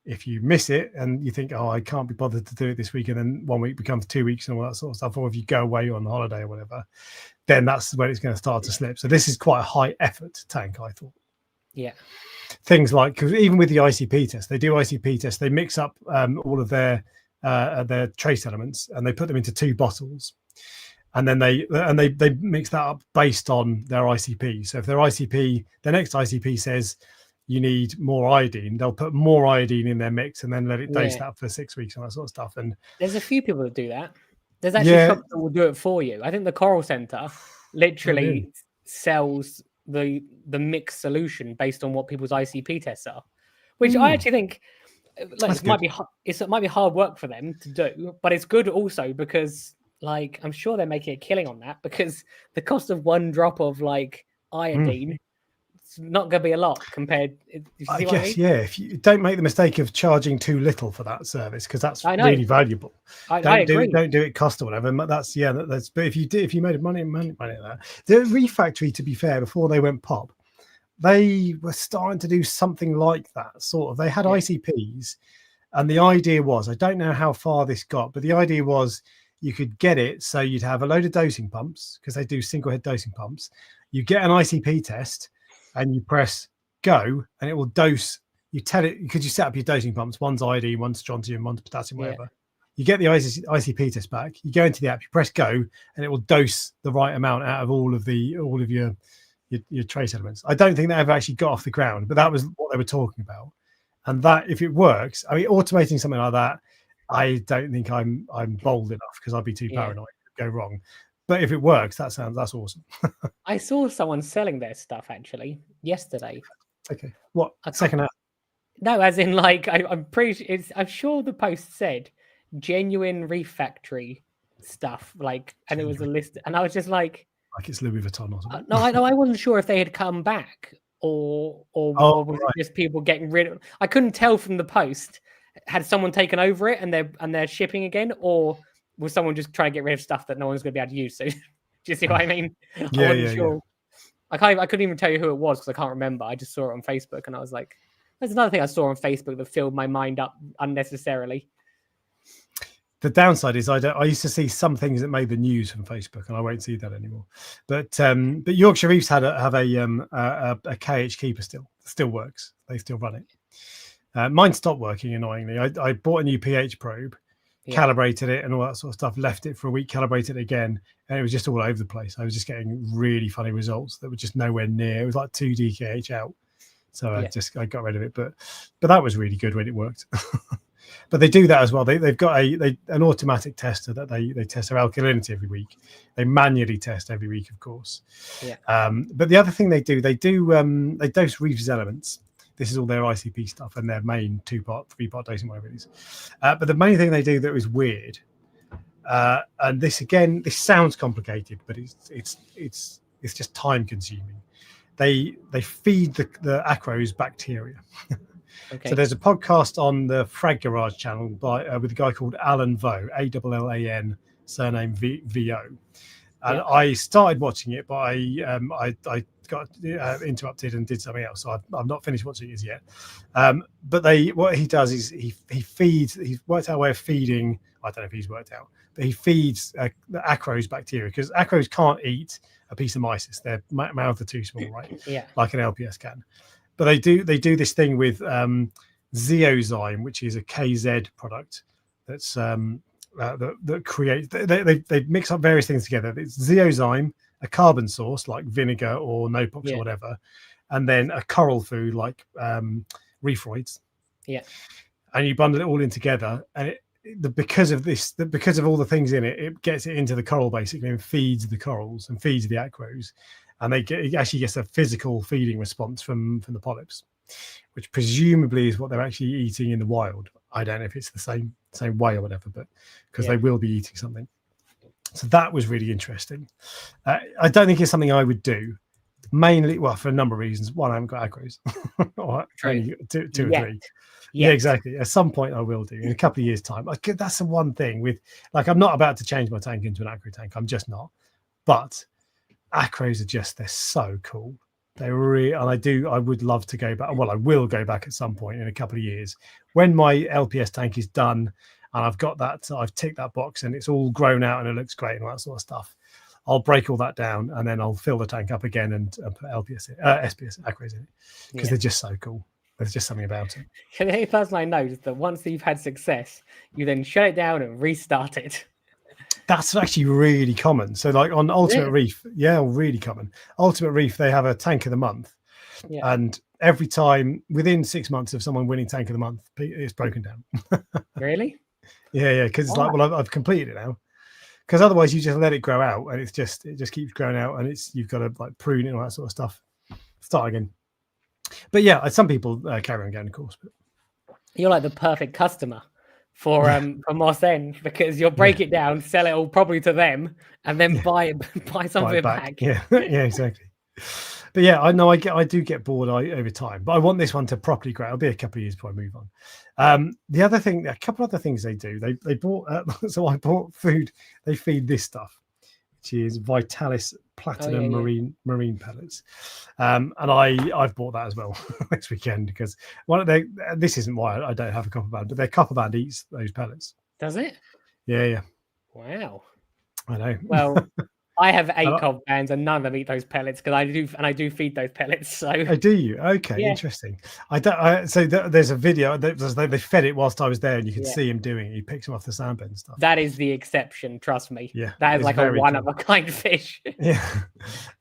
If you miss it and you think, oh, I can't be bothered to do it this week, and then 1 week becomes 2 weeks and all that sort of stuff, or if you go away on holiday or whatever, then that's when it's going to start to slip. So this is quite a high effort tank, I thought. Yeah. Things like, because even with the ICP test, they do ICP tests, they mix up all of their trace elements and they put them into 2 bottles. And then they mix that up based on their ICP. So if their next ICP says you need more iodine, they'll put more iodine in their mix and then let it dose that for 6 weeks and that sort of stuff. And there's a few people that do that. There's actually shops that will do it for you. I think the Coral Centre literally sells the mixed solution based on what people's ICP tests are, which I actually think it might be hard work for them to do, but it's good also because, like, I'm sure they're making a killing on that because the cost of 1 drop of like iodine, it's not going to be a lot compared. I guess, if you don't make the mistake of charging too little for that service, because that's really valuable. I agree. Don't do it cost or whatever. That's but if you made money at that, the Reef factory, to be fair, before they went pop, they were starting to do something like that sort of. They had ICPs, and the idea was, I don't know how far this got, but the idea was, you could get it so you'd have a load of dosing pumps, because they do single head dosing pumps. You get an ICP test and you press go and it will dose. You tell it, because you set up your dosing pumps, one's iodine, one's strontium, one's potassium, whatever. You get the ICP test back, you go into the app, you press go, and it will dose the right amount out of all of your trace elements. I don't think they ever actually got off the ground, but that was what they were talking about. And that, if it works, I mean, automating something like that, I don't think I'm bold enough, because I'd be too paranoid to go wrong. But if it works, that's awesome. I saw someone selling their stuff actually yesterday. Okay, what second hand? No, as in like I'm sure the post said genuine Reef factory stuff, like, and it was a list, and I was just like it's Louis Vuitton or something. No, I wasn't sure if they had come back or was it just people getting rid of. I couldn't tell from the post. Had someone taken over it and they're shipping again, or was someone just trying to get rid of stuff that no one's going to be able to use? So, do you see what I mean? I wasn't sure. I couldn't even tell you who it was because I can't remember. I just saw it on Facebook and I was like, "There's another thing I saw on Facebook that filled my mind up unnecessarily." The downside is I used to see some things that made the news from Facebook, and I won't see that anymore. But Yorkshire Reefs have a KH keeper still works. They still run it. Mine stopped working, annoyingly. I bought a new pH probe, calibrated it and all that sort of stuff, left it for a week, calibrated it again, and it was just all over the place. I was just getting really funny results that were just nowhere near. It was like 2 DKH out. So I got rid of it. But that was really good when it worked. But they do that as well. They've got an automatic tester that they test their alkalinity every week. They manually test every week, of course. Yeah. But the other thing they dose Reefs elements. This is all their ICP stuff and their main 2-part, 3-part dosing, whatever it is. But the main thing they do that is weird, and this sounds complicated, but it's just time consuming. They feed the acros bacteria. Okay. So there's a podcast on the Frag Garage channel with a guy called Alan Vo, Allan, surname Vo. And I started watching it, but I got interrupted and did something else. So I've not finished watching it as yet. But what he does is he feeds. He's worked out a way of feeding. I don't know if he's worked out, but he feeds the acros bacteria, because acros can't eat a piece of mysis. Their mouths are too small, right? Yeah. Like an LPS can. But they do this thing with Zeozyme, which is a KZ product that's that creates. They mix up various things together. It's Zeozyme, a carbon source like vinegar or Nopox or whatever, and then a coral food like Reefroids. Yeah. And you bundle it all in together, and because of all the things in it, it gets it into the coral basically and feeds the corals and feeds the acros. And it actually gets a physical feeding response from the polyps, which presumably is what they're actually eating in the wild. I don't know if it's the same way or whatever, but because they will be eating something. So that was really interesting. I don't think it's something I would do, mainly, well, for a number of reasons. One, I haven't got acros, or only two or three. Yeah, exactly. At some point I will do, in a couple of years' time. That's the one thing with, like, I'm not about to change my tank into an acro tank. I'm just not. But acros are they're so cool. They really, and I would love to go back. Well, I will go back at some point in a couple of years when my LPS tank is done and I've got that, I've ticked that box and it's all grown out and it looks great and all that sort of stuff. I'll break all that down and then I'll fill the tank up again and put SPS acros in it, because they're just so cool. There's just something about it. The person I know is that once you've had success, you then shut it down and restart it. That's actually really common. So like on Ultimate Reef, really common. Ultimate Reef, they have a tank of the month. Yeah. And every time within 6 months of someone winning tank of the month, it's broken down. Really? Yeah. Because it's like, well, I've completed it now. Because otherwise you just let it grow out and it just keeps growing out and you've got to like prune it and all that sort of stuff. Start again. But yeah, some people carry on going, of course. But you're like the perfect customer for Moss End, because you'll break it down, sell it all probably to them, and then buy something back. Yeah, exactly. But yeah, I know I do get bored over time, but I want this one to properly grow. It'll be a couple of years before I move on. The other thing, a couple other things they do. They bought so I bought food. They feed this stuff, which is Vitalis Platinum marine pellets, and I've bought that as well this weekend, because this isn't why I don't have a copper band, but their copper band eats those pellets. Does it? Yeah. Wow. I know. Well, I have 8 copper bands and none of them eat those pellets, because I do feed those pellets. So do you? Okay, interesting. So there's a video that they fed it whilst I was there, and you can see him doing it. He picks them off the sandbed and stuff. That is the exception, trust me. Yeah, that is like a one of a kind fish. Yeah,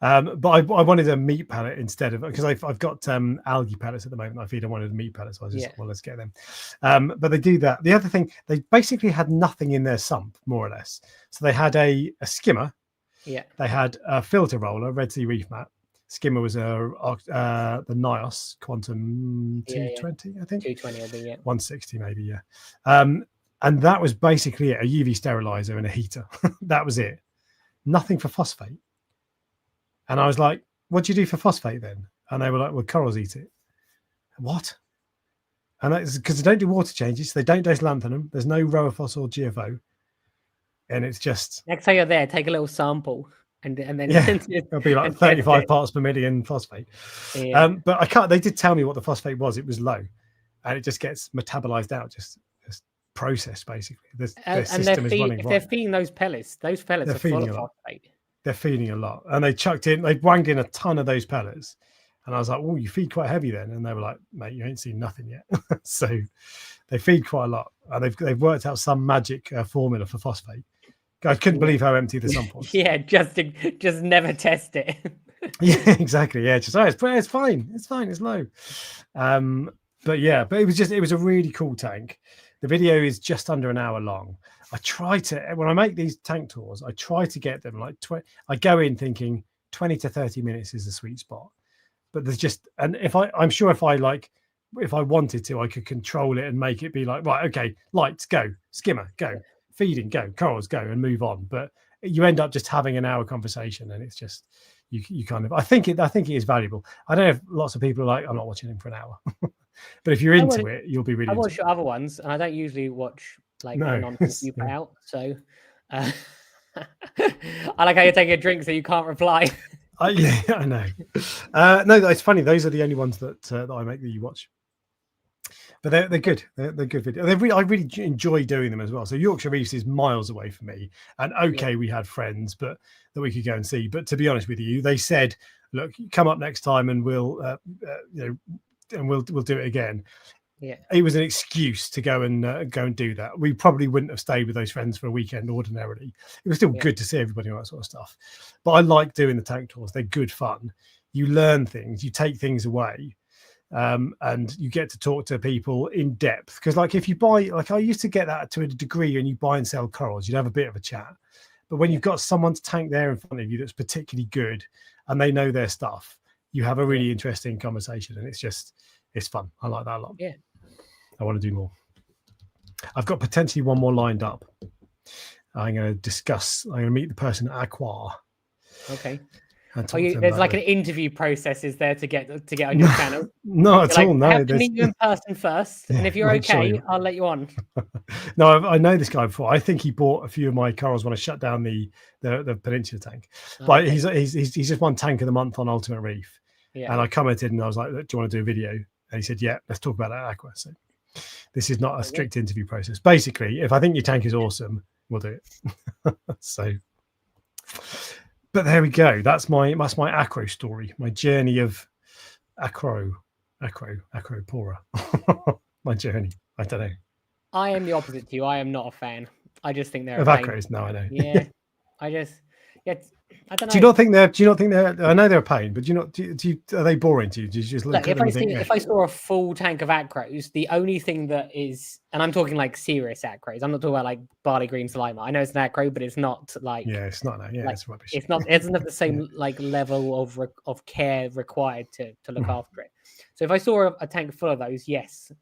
but I wanted a meat pellet instead of, because I've got algae pellets at the moment. I feed. I wanted meat pellets, so I was just let's get them. But they do that. The other thing, they basically had nothing in their sump, more or less. So they had a skimmer. Yeah, they had a filter roller, Red Sea Reef mat. Skimmer was the NIOS Quantum 220, I think. 220, I think, 160 maybe, and that was basically it, a UV sterilizer and a heater. That was it. Nothing for phosphate. And I was like, what do you do for phosphate then? And they were like, well, corals eat it. What? And that's because they don't do water changes. They don't dose lanthanum. There's no Roaphos or GFO. And it's just, next time you're there, take a little sample and then it'll be like 35 parts per million phosphate. But I can't. They did tell me what the phosphate was. It was low, and it just gets metabolized out, just processed basically. Their system is running right. They're feeding those pellets are full of phosphate. They're feeding a lot, and they wanged in a ton of those pellets. And I was like, "Oh, you feed quite heavy then." And they were like, "Mate, you ain't seen nothing yet." So they feed quite a lot, and they've worked out some magic formula for phosphate. I couldn't believe how empty the sump was. Yeah, just never test it. Yeah, exactly. Yeah, just it's fine. It's fine. It's low. But it was a really cool tank. The video is just under an hour long. I try to, when I make these tank tours, I try to get them like 20. I go in thinking 20 to 30 minutes is the sweet spot. But there's just, and I'm sure if I wanted to, I could control it and make it be like, right, okay, lights, go, skimmer, go, feeding, go, corals, go, and move on. But you end up just having an hour conversation, and it's just, you kind of, I think it is valuable. I don't know if lots of people are like, I'm not watching him for an hour. But if you're into it, you'll be really. I watch your other ones, and I don't usually watch like the nonsense you put out. So I like how you're taking a drink so you can't reply. Yeah, I know. No, it's funny. Those are the only ones that I make that you watch. But they're good. They're good videos. I really enjoy doing them as well. So Yorkshire Reefs is miles away from me. And we had friends, but that we could go and see. But to be honest with you, they said, "Look, come up next time, and we'll we'll do it again." Yeah, it was an excuse to go and do that. We probably wouldn't have stayed with those friends for a weekend ordinarily. It was still good to see everybody and that sort of stuff. But I like doing the tank tours. They're good fun. You learn things, you take things away, and you get to talk to people in depth. Because like if you buy, like I used to get that to a degree, and you buy and sell corals, you'd have a bit of a chat. But when you've got someone's tank there in front of you that's particularly good and they know their stuff, you have a really interesting conversation, and it's fun. I like that a lot. Yeah. I want to do more. I've got potentially one more lined up. I'm going to meet the person at Aqua. Okay. There's like an interview process is there to get on your channel? No, at all. No, I have to meet you in person first, and if you're okay, I'll let you on. No, I know this guy before. I think he bought a few of my corals when I shut down the Peninsula tank. But he's just one tank of the month on Ultimate Reef. Yeah. And I commented and I was like, "Do you want to do a video?" And he said, "Yeah, let's talk about that at Aqua." So this is not a strict interview process. Basically, if I think your tank is awesome, we'll do it. So. But there we go. That's my Acro story. My journey of Acropora. My journey. I don't know. I am the opposite to you. I am not a fan. I just think they're of Acros. No, I know. Yeah. I don't know. Do you not think they're? I know they're a pain, but are they boring to you? Do you just look at them and think, if I saw a full tank of Acros, the only thing that is, and I'm talking like serious Acros. I'm not talking about like barley green salima. I know it's an Acro, but it's not like. Yeah, it's not. Yeah, like, it's rubbish. It's not. It doesn't have the same like level of care required to look after it. So if I saw a tank full of those, yes,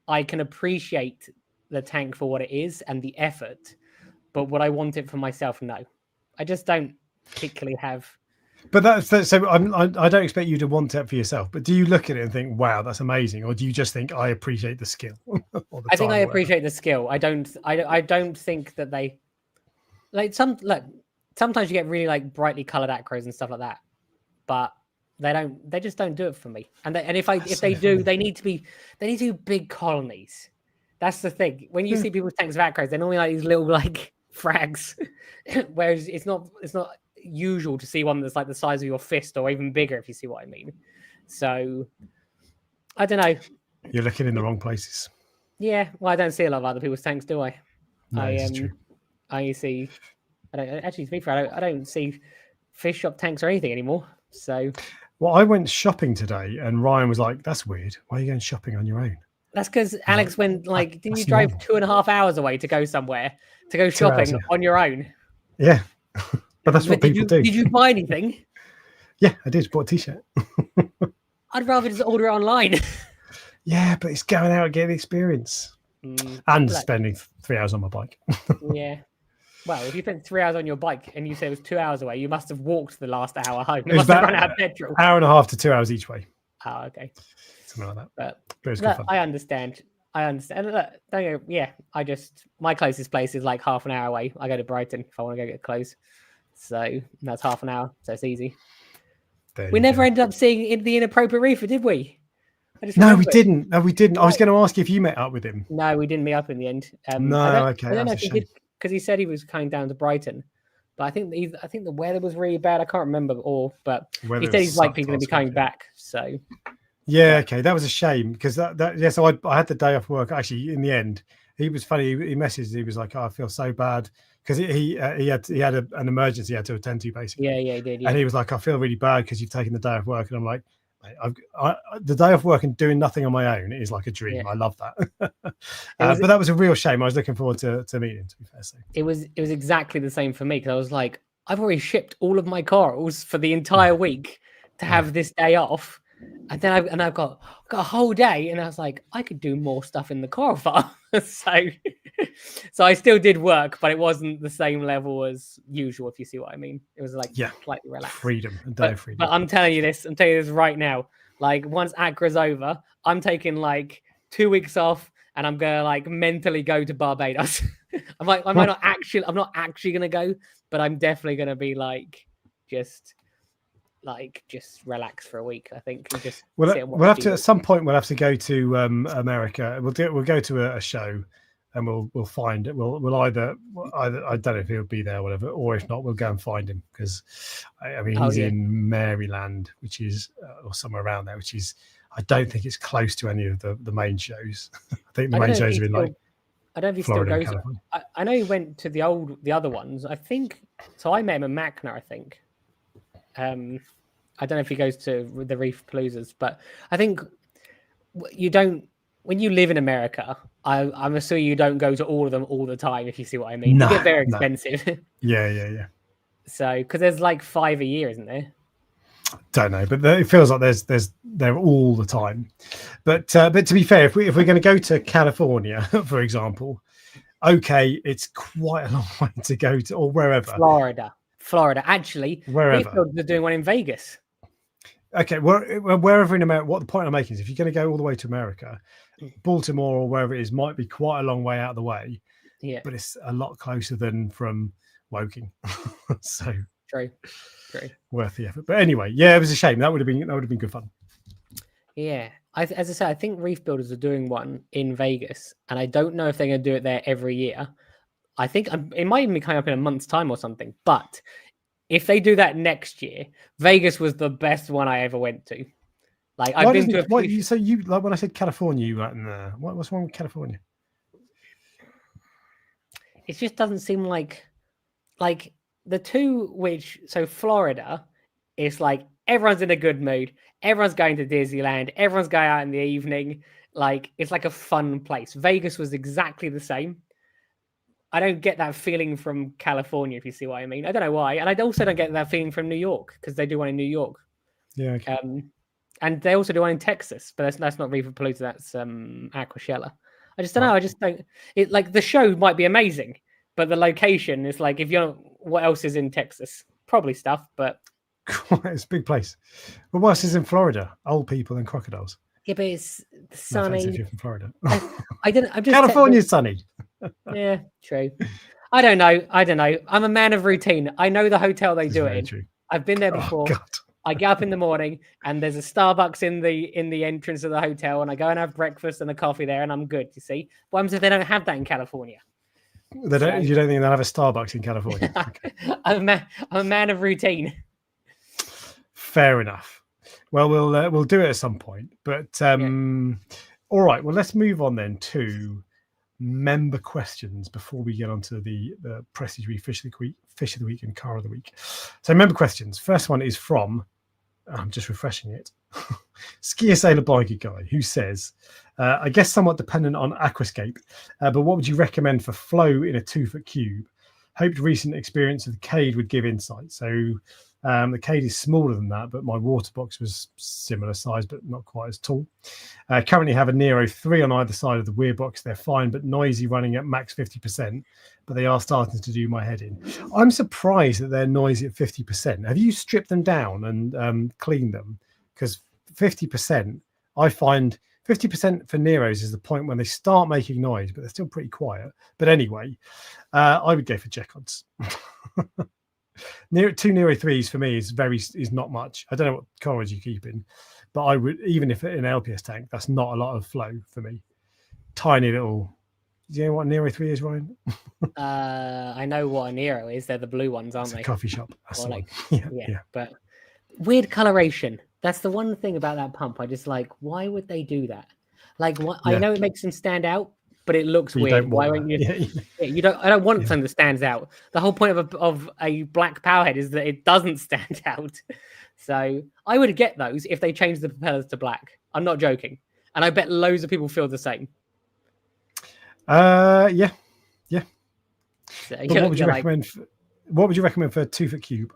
I can appreciate the tank for what it is and the effort, but would I want it for myself? No. I just don't particularly have. But so I don't expect you to want it for yourself. But do you look at it and think, "Wow, that's amazing," or do you just think, "I appreciate the skill"? I think I appreciate the skill. I don't think that they like sometimes you get really like brightly colored Acros and stuff like that, but they just don't do it for me. And if they do, they need to be big colonies. That's the thing. When you see people's tanks of Acros, they're normally like these little like frags, whereas it's not usual to see one that's like the size of your fist or even bigger, if you see what I mean. So I don't know. You're looking in the wrong places. Yeah, well, I don't see a lot of other people's tanks, do I? No, it's true. I see. I don't actually. To be fair, I don't see fish shop tanks or anything anymore. So. Well, I went shopping today, and Ryan was like, "That's weird. Why are you going shopping on your own?" That's because Alex went like, didn't you drive 2.5 hours away to go somewhere to go shopping on your own? Yeah, but that's what people do. Did you buy anything? Yeah, I did. Bought a t-shirt. I'd rather just order it online. Yeah, but it's going out and getting the experience and spending 3 hours on my bike. Yeah. Well, if you spent 3 hours on your bike and you say it was 2 hours away, you must have walked the last hour home. You must have run out of petrol. Hour and a half to 2 hours each way. Oh, okay. Something like that. But it was good fun. I understand. Look, my closest place is like half an hour away. I go to Brighton if I want to go get clothes. So that's half an hour. So it's easy. We never ended up seeing the inappropriate reefer, did we? No, we didn't. I was going to ask if you met up with him. No, we didn't meet up in the end. No, okay. I don't know if he did, because he said he was coming down to Brighton. But I think the weather was really bad. I can't remember but he said he's likely going to be coming back. So yeah, okay, that was a shame because so I had the day off work. Actually, in the end, he was funny. He messaged. He was like, "Oh, I feel so bad," because he had an emergency he had to attend to basically. Yeah, he did. Yeah. And he was like, "I feel really bad because you've taken the day off work," and I'm like, The day off work and doing nothing on my own is like a dream. I love that. But that was a real shame. I was looking forward to meeting him, to be fair. So. It was exactly the same for me, because I was like, I've already shipped all of my corals for the entire week to have this day off, and then I've got a whole day, and I was like, I could do more stuff in the coral farm. so I still did work, but it wasn't the same level as usual, if you see what I mean. It was like slightly relaxed. Freedom, a day of freedom. But I'm telling you this right now. Like, once Aqua's over, I'm taking like 2 weeks off, and I'm gonna like mentally go to Barbados. I'm not actually gonna go, but I'm definitely gonna be like just relax for a week. I think. And just we'll have to at some point. We'll have to go to America. We'll go to a show, and we'll find it. We'll either I don't know if he'll be there or whatever, or if not, we'll go and find him, because I mean he's in Maryland, which is or somewhere around there, which is, I don't think it's close to any of the main shows. I think the main shows are in like. I don't know if he Florida still goes. I know he went to the other ones. I think so. I met him in Macna, I think. I don't know if he goes to the Reef Paloozas, but I think you don't. When you live in America, I'm assuming you don't go to all of them all the time, if you see what I mean. They get very expensive. Yeah. So, because there's like 5 a year, isn't there? Don't know, but it feels like they're all the time. But to be fair, if we're going to go to California, for example, okay, it's quite a long way to go to, or wherever. Florida. Actually, wherever. They're doing one in Vegas. Okay, wherever in America. What the point I'm making is, if you're going to go all the way to America, Baltimore or wherever it is might be quite a long way out of the way. Yeah, but it's a lot closer than from Woking. So true. Worth the effort. But anyway, yeah, it was a shame. That would have been good fun. Yeah, as I said, I think Reef Builders are doing one in Vegas, and I don't know if they're going to do it there every year. I think it might even be coming up in a month's time or something. But if they do that next year, Vegas was the best one I ever went to. Like, I've been to a. So you, like when I said California, you were nah. What's wrong with California? It just doesn't seem like the two, so Florida is like everyone's in a good mood, everyone's going to Disneyland, everyone's going out in the evening, like it's like a fun place. Vegas was exactly the same. I don't get that feeling from California, if you see what I mean. I don't know why, and I also don't get that feeling from New York, because they do one in New York. Yeah. Okay. And they also do one in Texas, but that's not Reef Palooza, that's Aqua. I just don't know. I just don't. It like the show might be amazing, but the location is like, if you're, what else is in Texas? Probably stuff, but it's a big place. But what else is in Florida? Old people and crocodiles. Yeah, but it's sunny. No, from Florida. I don't. I'm just California's sunny. Yeah, true. I don't know. I'm a man of routine. I know the hotel they do it in. True. I've been there before. God. I get up in the morning and there's a Starbucks in the entrance of the hotel, and I go and have breakfast and a coffee there, and I'm good. You see, what happens if they don't have that in California? You don't think they'll have a Starbucks in California? Okay. I'm a man of routine. Fair enough. Well, we'll do it at some point. But all right. Well, let's move on then to member questions before we get onto the Prestige Reef Fish of the Week and Car of the Week. So member questions. First one is from, I'm just refreshing it, Skier Sailor Biker Guy, who says, I guess somewhat dependent on aquascape, but what would you recommend for flow in a 2-foot cube? Hoped recent experience of the Cade would give insight. So the Cade is smaller than that, but my water box was similar size, but not quite as tall. Currently have a Nero 3 on either side of the weir box. They're fine, but noisy, running at max 50%, but they are starting to do my head in. I'm surprised that they're noisy at 50%. Have you stripped them down and cleaned them? Because 50%, I find 50% for Neros is the point when they start making noise, but they're still pretty quiet. But anyway, I would go for Jekods. Two Nero 3s for me is not much. I don't know what coverage you keep in, but I would, even if in an LPS tank, that's not a lot of flow for me. Tiny little. Do you know what a Nero 3 is, Ryan? I know what a Nero is. They're the blue ones, aren't they? A coffee shop. That's the like, one. Yeah. But weird coloration. That's the one thing about that pump. I just like, why would they do that? Like, what? I know it makes them stand out, but it looks weird. Why won't you? You don't. I don't want something that stands out. The whole point of a black powerhead is that it doesn't stand out. So I would get those if they changed the propellers to black. I'm not joking. And I bet loads of people feel the same. Yeah. So But what would you recommend? What would you recommend for a 2 foot cube?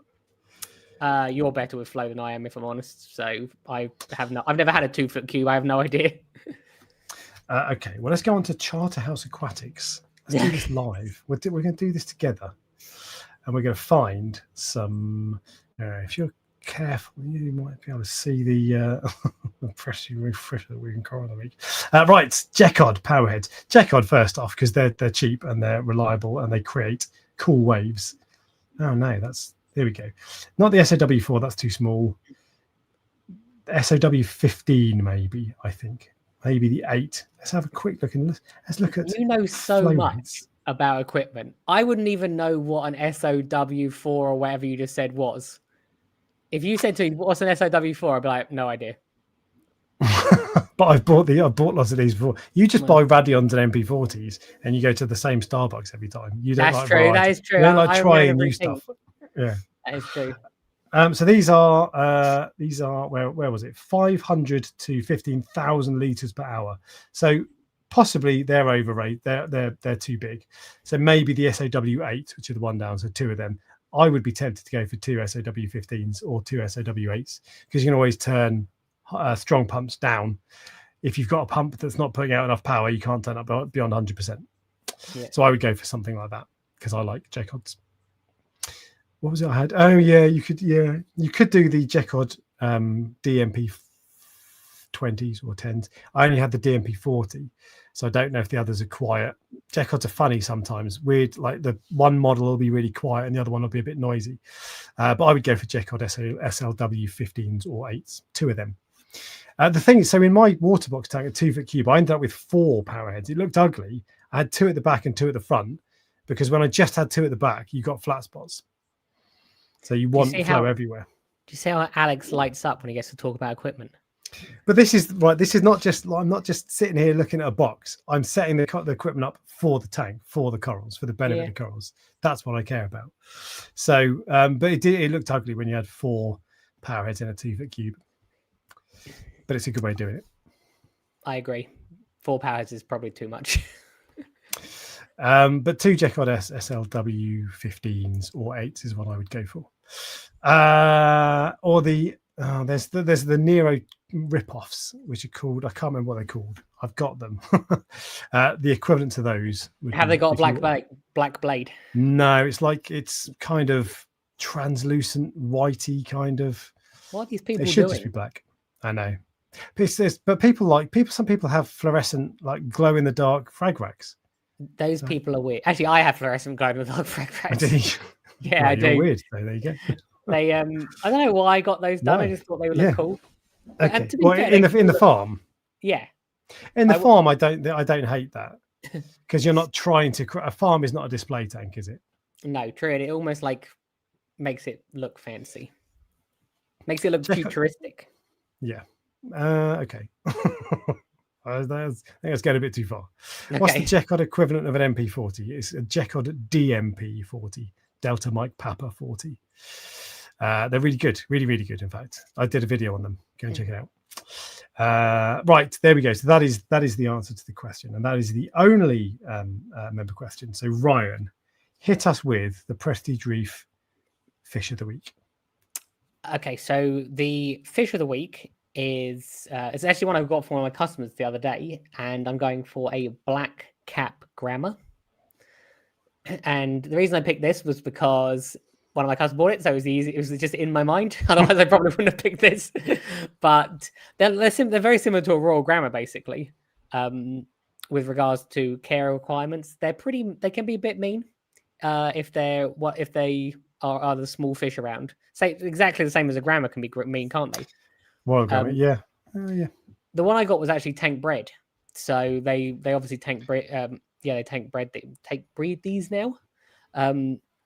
You're better with flow than I am, if I'm honest. So I've never had a 2 foot cube. I have no idea. Okay, well, let's go on to Charterhouse Aquatics. Let's do this live. We're going to do this together, and we're going to find some. If you're careful, you might be able to see the pressure refresher that we can call on the week. Right, Jekod powerheads. Jekod first off, because they're cheap and they're reliable and they create cool waves. Oh no, there we go. Not the SOW4, that's too small. The SOW15 maybe, I think. Maybe the 8. Let's have a quick look and let's look at. You know so much about equipment. I wouldn't even know what an SOW4 or whatever you just said was. If you said to me, what's an SOW4, I'd be like, no idea. But I've bought lots of these before. You just buy Radions and MP40s and you go to the same Starbucks every time. You don't. That's true. That is true. You don't like trying new stuff. Yeah, that is true. So these are where was it? 500 to 15,000 liters per hour. So possibly they're overrated. They're too big. So maybe the SOW8, which are the one down, so 2 of them. I would be tempted to go for 2 SOW15s or 2 SOW8s because you can always turn strong pumps down. If you've got a pump that's not putting out enough power, you can't turn up beyond 100%. Yeah. So I would go for something like that because I like Jekods. What was it I had? Oh yeah, you could do the Jekod DMP 20s or 10s. I only had the DMP 40, so I don't know if the others are quiet. Jekods are funny sometimes. Weird, like the one model will be really quiet and the other one will be a bit noisy. But I would go for Jekod SLW 15s or 8s, 2 of them. The thing is, so in my water box tank, a 2 foot cube, I ended up with 4 power heads. It looked ugly. I had 2 at the back and 2 at the front because when I just had 2 at the back, you got flat spots. So you want flow everywhere. Do you see how Alex lights up when he gets to talk about equipment? But this is right. This is not just. I'm not just sitting here looking at a box. I'm setting the equipment up for the tank, for the corals, for the benefit of corals. That's what I care about. So, but it looked ugly when you had 4 power heads in a 2 foot cube. But it's a good way of doing it. I agree. 4 power heads is probably too much. But 2 Jekod SLW 15s or 8s is what I would go for. Or there's the Nero rip-offs, which are called, I can't remember what they're called. I've got them. The equivalent to those. Have they got a black blade? No, it's kind of translucent, whitey kind of. What are these people doing? It should just be black. I know. But some people have fluorescent, like glow in the dark frag racks. Those people are weird. Actually, I have fluorescent glow in the dark frag racks. Yeah, I do. Weird. So there you go. They I don't know why I got those done. I just thought they would look cool. Okay. Well, in the farm. Yeah. In the farm, I don't hate that because you're not trying to. A farm is not a display tank, is it? No, true. It almost like makes it look fancy. Makes it look futuristic. Yeah. Okay. I think that's going a bit too far. Okay. What's the Jekod equivalent of an MP40? It's a Jekod DMP 40, Delta Mike Papa 40. They're really good, really, really good. In fact, I did a video on them. Go and check it out. Right, there we go. So that is the answer to the question, and that is the only member question. So Ryan, hit us with the Prestige Reef Fish of the Week. Okay, so the Fish of the Week is it's actually one I got from one of my customers the other day, and I'm going for a black cap grammer. And the reason I picked this was because one of my customers bought it, so it was easy. It was just in my mind. Otherwise, I probably wouldn't have picked this. But they're very similar to a royal grammer, basically. With regards to care requirements, they can be a bit mean if they are the small fish around. Say exactly the same as a grammer can be mean, can't they? Well, yeah. The one I got was actually tank bred, so they obviously tank bred. They tank breed these now,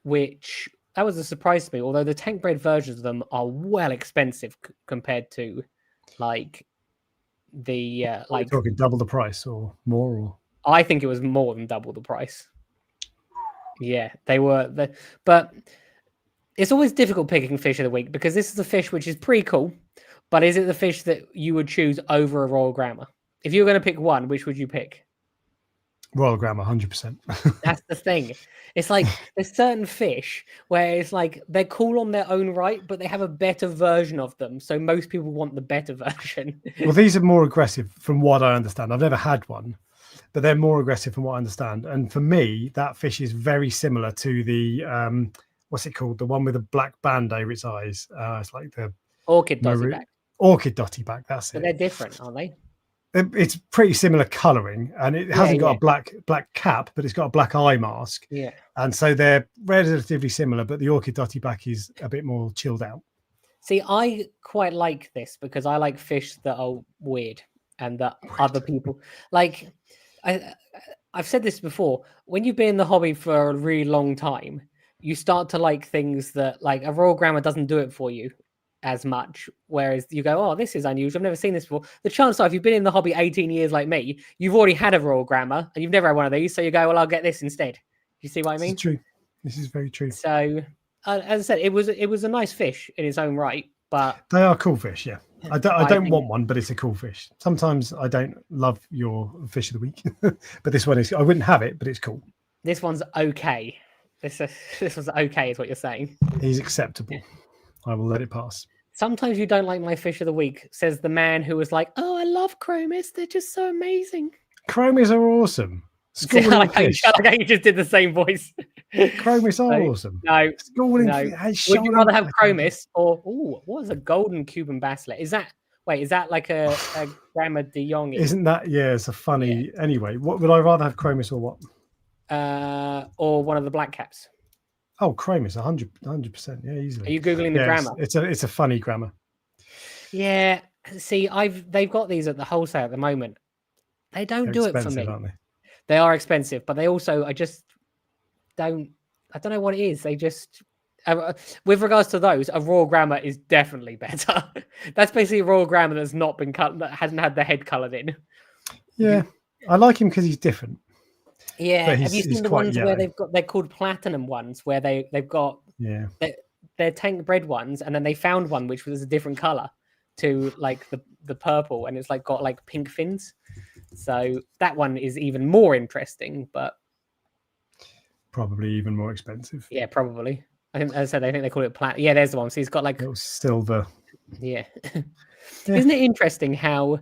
which that was a surprise to me. Although the tank bred versions of them are well expensive compared to like the like talking double the price or more, or I think it was more than double the price. Yeah, they were, but It's always difficult picking fish of the week because this is a fish which is pretty cool, but is it the fish that you would choose over a Royal Grammar? If you were going to pick one, which would you pick? Royal Grammar, 100%. That's the thing. It's like there's certain fish where it's like they're cool on their own right, but they have a better version of them. So most people want the better version. Well, these are more aggressive from what I understand. I've never had one, but they're more aggressive from what I understand. And for me, that fish is very similar to the, what's it called? The one with a black band over its eyes. It's like the Orchid dotty back. Orchid dotty back, that's But it. they're different, aren't they? It's pretty similar colouring, and it hasn't got a black cap, but it's got a black eye mask. Yeah. And so they're relatively similar, but the Orchid dotty back is a bit more chilled out. See, I quite like this because I like fish that are weird and that other people like. I've said this before. When you've been in the hobby for a really long time, you start to like things that like a Royal Grammar doesn't do it for you as much, whereas you go, oh, this is unusual, I've never seen this before. The chances are, if you've been in the hobby 18 years like me, you've already had a Royal Grammar and you've never had one of these, so you go, well, I'll get this instead. You see what I mean? This is true. This is very true. So as I said, it was a nice fish in its own right, but they are cool fish. Yeah, I don't want one, but it's a cool fish. Sometimes I don't love your fish of the week, but this one is. I wouldn't have it, but it's cool. This one's okay. This one's okay, is what you're saying. He's acceptable. I will let it pass. Sometimes you don't like my fish of the week, says the man who was like, oh, I love chromis. They're just so amazing. Chromis are awesome. I like how you just did the same voice. Chromis are awesome. No. Schooling, no. Would you rather have chromis or, what is a golden Cuban baslet? Is that like a Grammar de Jong? Isn't that, it's a funny, anyway, what would I rather have, chromis or what? Or one of the black caps. Oh, chromis, 100%. Yeah, easily. Are you Googling the grammar? It's a funny grammar. Yeah. See, they've got these at the wholesale at the moment. They don't do it for me. Aren't they? They are expensive, but they also, I don't know what it is. They just, with regards to those, a Royal Grammar is definitely better. That's basically a Royal Grammar that's not been cut, that hasn't had the head coloured in. Yeah. I like him because he's different. Yeah, have you seen the ones where they're called platinum ones, where they've got they're tank bred ones, and then they found one which was a different color to like the purple, and it's like got like pink fins. So that one is even more interesting, but probably even more expensive. Yeah, probably. I think, as I said, I think they call it platinum. Yeah, there's the one. So he's got like silver. Yeah. Isn't it interesting how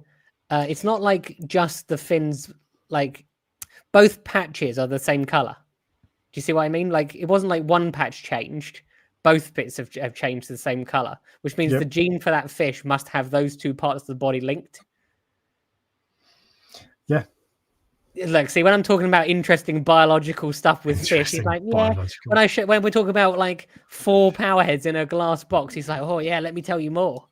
it's not like just the fins, like both patches are the same color. Do you see what I mean? Like it wasn't like one patch changed. Both bits have changed to the same color, which means the gene for that fish must have those two parts of the body linked. Yeah. Look, see, when I'm talking about interesting biological stuff with fish, he's like, when we're talking about like 4 power heads in a glass box, he's like, oh yeah, let me tell you more.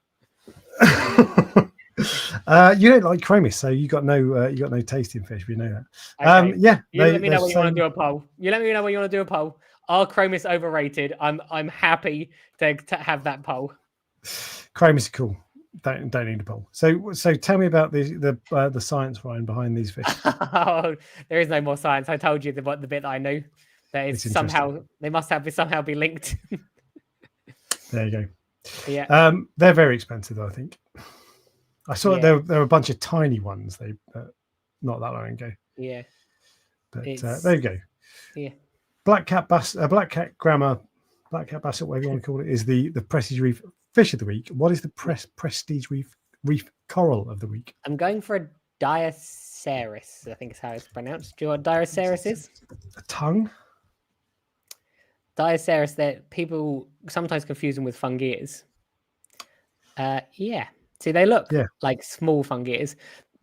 You don't like chromis, so you got no taste in fish. We know that. Okay. Let me know when you want to do a poll. You let me know when you want to do a poll. Are chromis overrated? I'm happy to have that poll. Chromis are cool. Don't need a poll. So tell me about the science, Ryan, behind these fish. Oh, there is no more science. I told you the bit that I knew. That is somehow they must somehow be linked. There you go. Yeah. They're very expensive, I think. I saw there were a bunch of tiny ones. Not that long ago. Yeah. But there you go. Yeah. Black cat basset, whatever you want to call it, is the Prestige Reef fish of the week. What is the Prestige Reef coral of the week? I'm going for a Diaceris, I think is how it's pronounced. Do you know what Diaceris is? A tongue? Diaceris, that people sometimes confuse them with fungias. Yeah. See, they look like small fungias.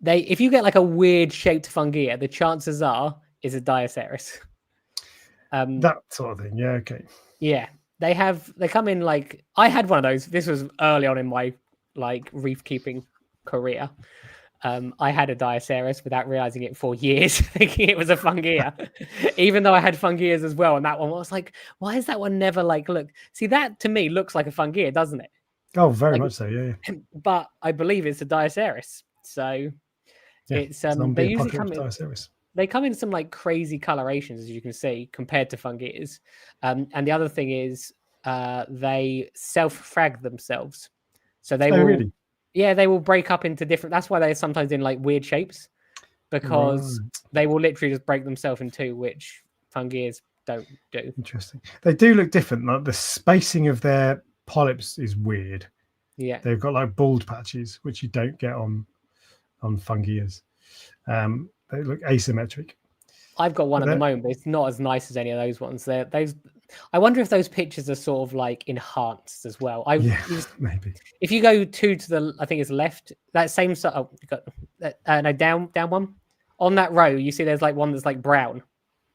If you get like a weird shaped fungia, the chances are is a Diaceris. That sort of thing. Yeah. Okay. Yeah. They come in like, I had one of those. This was early on in my like reef keeping career. I had a Diaceris without realizing it for years, thinking it was a fungia, even though I had fungias as well. And that one was like, why is that one never like, look, see, that to me looks like a fungia, doesn't it? Oh, very much so. Yeah. But I believe it's a Diaceris. So it's they usually come in. They come in some like crazy colorations, as you can see, compared to fungias. And the other thing is, they self-frag themselves. So they will, really? yeah, they will break up into different. That's why they're sometimes in like weird shapes, because they will literally just break themselves in two, which fungi don't do. Interesting. They do look different. Like the spacing of their polyps is weird. Yeah, they've got like bald patches, which you don't get on fungi. They look asymmetric. I've got one at the moment, but it's not as nice as any of those ones. I wonder if those pictures are sort of like enhanced as well. Maybe. If you go to the, I think it's left, that same side. Oh, you got no, down one. On that row, you see there's like one that's like brown.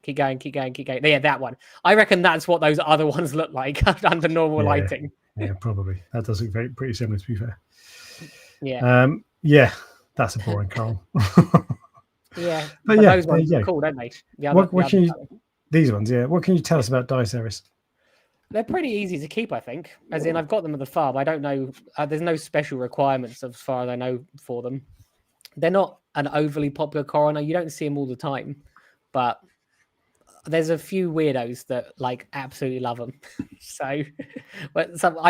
Keep going. Yeah, that one. I reckon that's what those other ones look like under normal lighting. Yeah, probably. That does look pretty similar, to be fair. Yeah. Yeah, that's a boring coral. Yeah, but those ones are cool, don't they? These ones, yeah. What can you tell us about Diceras? They're pretty easy to keep, I think. As in, I've got them at the farm. I don't know. There's no special requirements as far as I know for them. They're not an overly popular coral. You don't see them all the time, but there's a few weirdos that like absolutely love them. The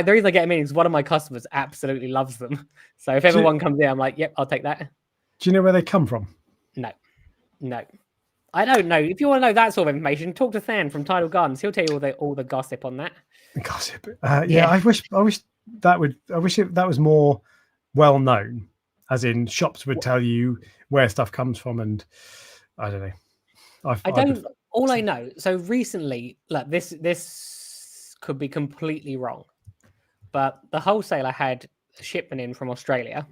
reason I get them in is one of my customers absolutely loves them. So if everyone comes in, I'm like, yep, I'll take that. Do you know where they come from? No. I don't know. If you want to know that sort of information, talk to Than from Tidal Gardens. He'll tell you all the gossip on that. Gossip. Yeah, I wish that was more well known. As in, shops would tell you where stuff comes from, and I don't know. All I know. So recently, like this could be completely wrong, but the wholesaler had a shipment in from Australia.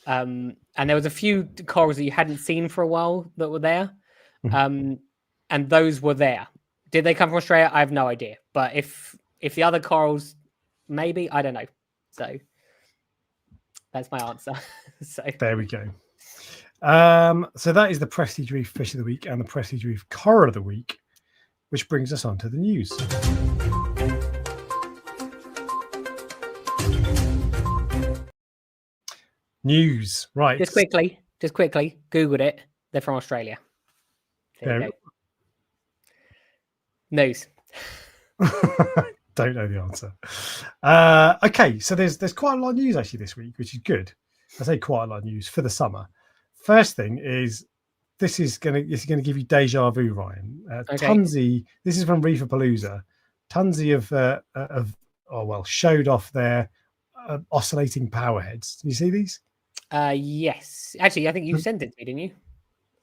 And there was a few corals that you hadn't seen for a while that were there. And those were there. Did they come from Australia? I have no idea. But if the other corals, maybe, I don't know. So that's my answer. So there we go. So that is the Prestige Reef Fish of the Week and the Prestige Reef Coral of the Week, which brings us on to the news. News, right. Just quickly, Googled it. They're from Australia. There you go. News. Don't know the answer. Okay, so there's quite a lot of news actually this week, which is good. I say quite a lot of news for the summer. First thing is this is going to give you deja vu, Ryan. Tunzi, this is from Reefapalooza. Tunzi showed off their oscillating power heads. Can you see these? Yes. Actually, I think you sent it to me, didn't you?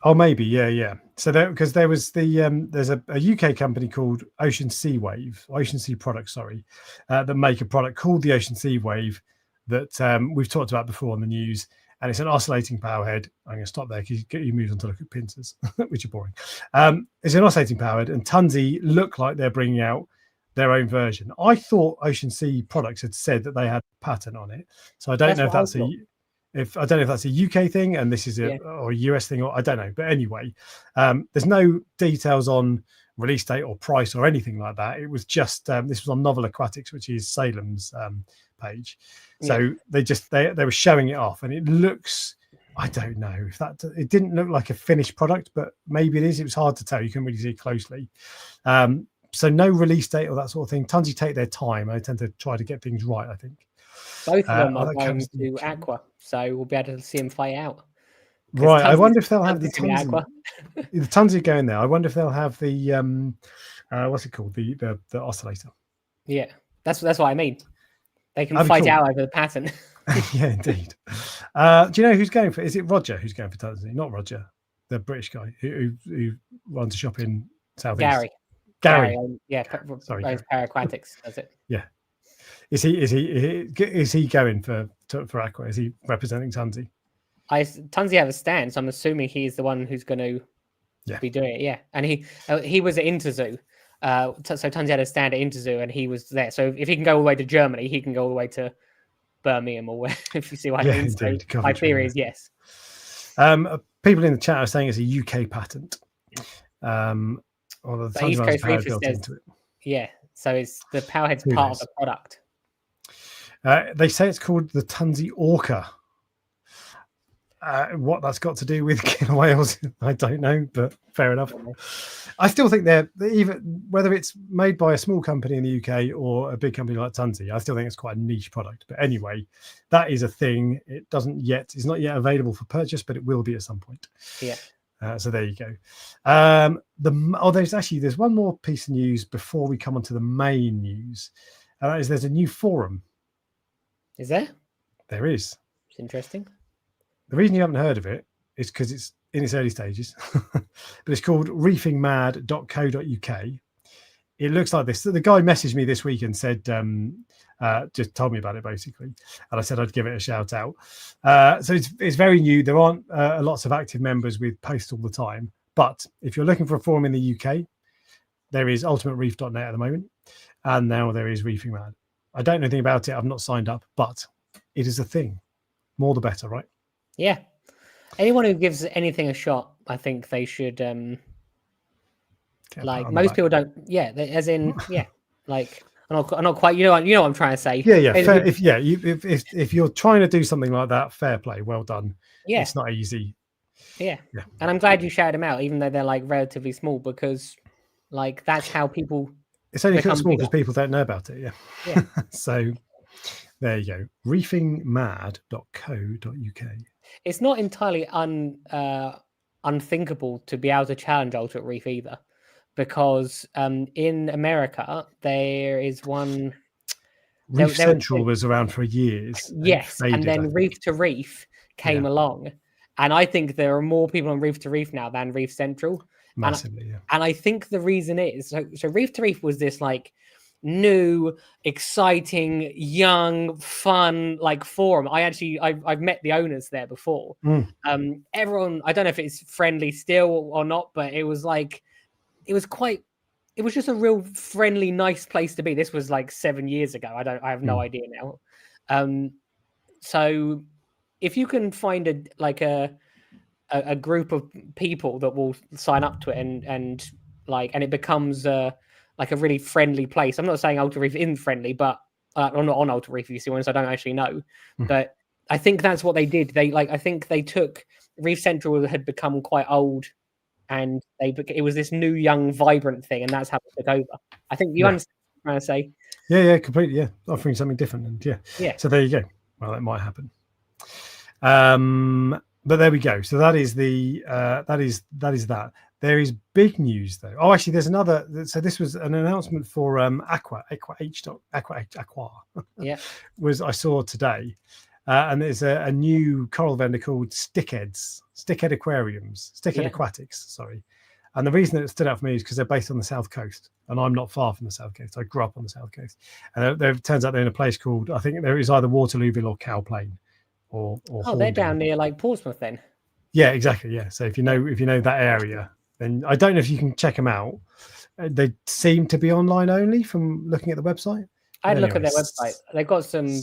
Oh, maybe. Yeah. So because there was there's a UK company called Ocean Sea Products, that make a product called the Ocean Sea Wave that we've talked about before on the news. And it's an oscillating power head. I'm going to stop there because you move on to look at pincers, which are boring. It's an oscillating power head, and Tunzi look like they're bringing out their own version. I thought Ocean Sea Products had said that they had a patent on it, so I don't know if that's a UK thing and this is or a US thing, or I don't know. But anyway, there's no details on release date or price or anything like that. It was just this was on Novel Aquatics, which is Salem's page. So they were showing it off, and it looks, I don't know if it didn't look like a finished product, but maybe it is. It was hard to tell. You couldn't really see it closely. So no release date or that sort of thing. Tunzi take their time. I tend to try to get things right, I think. Both of them are going to Aqua, so we'll be able to see them fight out. Right. I wonder if they'll have the Tunzi. The Tunzi going there. I wonder if they'll have the what's it called? The oscillator. Yeah, that's what I mean. They can fight out over the patent. Yeah, indeed. Do you know who's going for? Is it Roger who's going for Tunzi? Not Roger, the British guy who runs a shop in South East. Gary. Sorry, Aquatics does it. Yeah. Is he going for Aqua? Is he representing Tunzi? Tunzi have a stand, so I'm assuming he's the one who's going to be doing it. Yeah, and he was at Interzoo. So Tunzi had a stand at Interzoo, and he was there. So if he can go all the way to Germany, he can go all the way to Birmingham or where. If you see what I mean. Indeed. So my theory is yes. People in the chat are saying it's a UK patent. Or the East Coast Reef built into it. Yeah, so it's the powerhead's part of the product. They say it's called the Tunzi Orca. What that's got to do with killer whales, I don't know, but fair enough. I still think they're even whether it's made by a small company in the UK or a big company like Tunzi, I still think it's quite a niche product. But anyway, that is a thing. It's not yet available for purchase, but it will be at some point. Yeah. So there you go. There's one more piece of news before we come on to the main news. There's a new forum. Is there? There is. It's interesting. The reason you haven't heard of it is because it's in its early stages, but it's called reefingmad.co.uk. It looks like this. The guy messaged me this week and said, just told me about it basically, and I said I'd give it a shout out. So it's very new. There aren't lots of active members with posts all the time, but if you're looking for a forum in the UK, there is ultimatereef.net at the moment, and now there is Reefing Mad. I don't know anything about it. I've not signed up, but it is a thing. More the better, right? Yeah. Anyone who gives anything a shot, I think they should. Like most people don't. Yeah, as in, yeah. Like I'm not quite. You know what I'm trying to say. Yeah. Fair, if you're trying to do something like that, fair play. Well done. Yeah. It's not easy. Yeah. And I'm glad you shouted them out, even though they're like relatively small, because like that's how people. It's only small because people don't know about it. Yeah. So there you go. Reefingmad.co.uk. It's not entirely unthinkable to be able to challenge Ultimate Reef either, because in America there is one. Reef Central was around for years. Yes, and then Reef to Reef came along, and I think there are more people on Reef to Reef now than Reef Central. Massively, and I think the reason is so Reef to Reef was this like new, exciting, young, fun like forum. I've met the owners there before. Everyone, I don't know if it's friendly still or not, but it was just a real friendly, nice place to be. This was like 7 years ago. I have no idea now. So if you can find a group of people that will sign up to it and it becomes like a really friendly place. I'm not saying Ultra Reef isn't friendly, but I'm not on Ultra Reef, you see, so I don't actually know. But I think that's what they did. I think they took Reef Central had become quite old, and it was this new, young, vibrant thing, and that's how it took over. I think you understand what I'm trying to say. Yeah, completely. Yeah, offering something different, and yeah. So there you go. Well, that might happen. But there we go. So that is that. There is big news though. Oh, actually, there's another. So this was an announcement for Aqua. Yeah, I saw today, and there's a new coral vendor called Stickhead Aquatics. Sorry, and the reason that it stood out for me is because they're based on the south coast, and I'm not far from the south coast. I grew up on the south coast, and it turns out they're in a place called, I think there is either Waterlooville or Cow Plain, or they're down near like Portsmouth then. Yeah, exactly. Yeah, so if you know that area. And I don't know if you can check them out. They seem to be online only from looking at the website. I had a look at their website. They've got some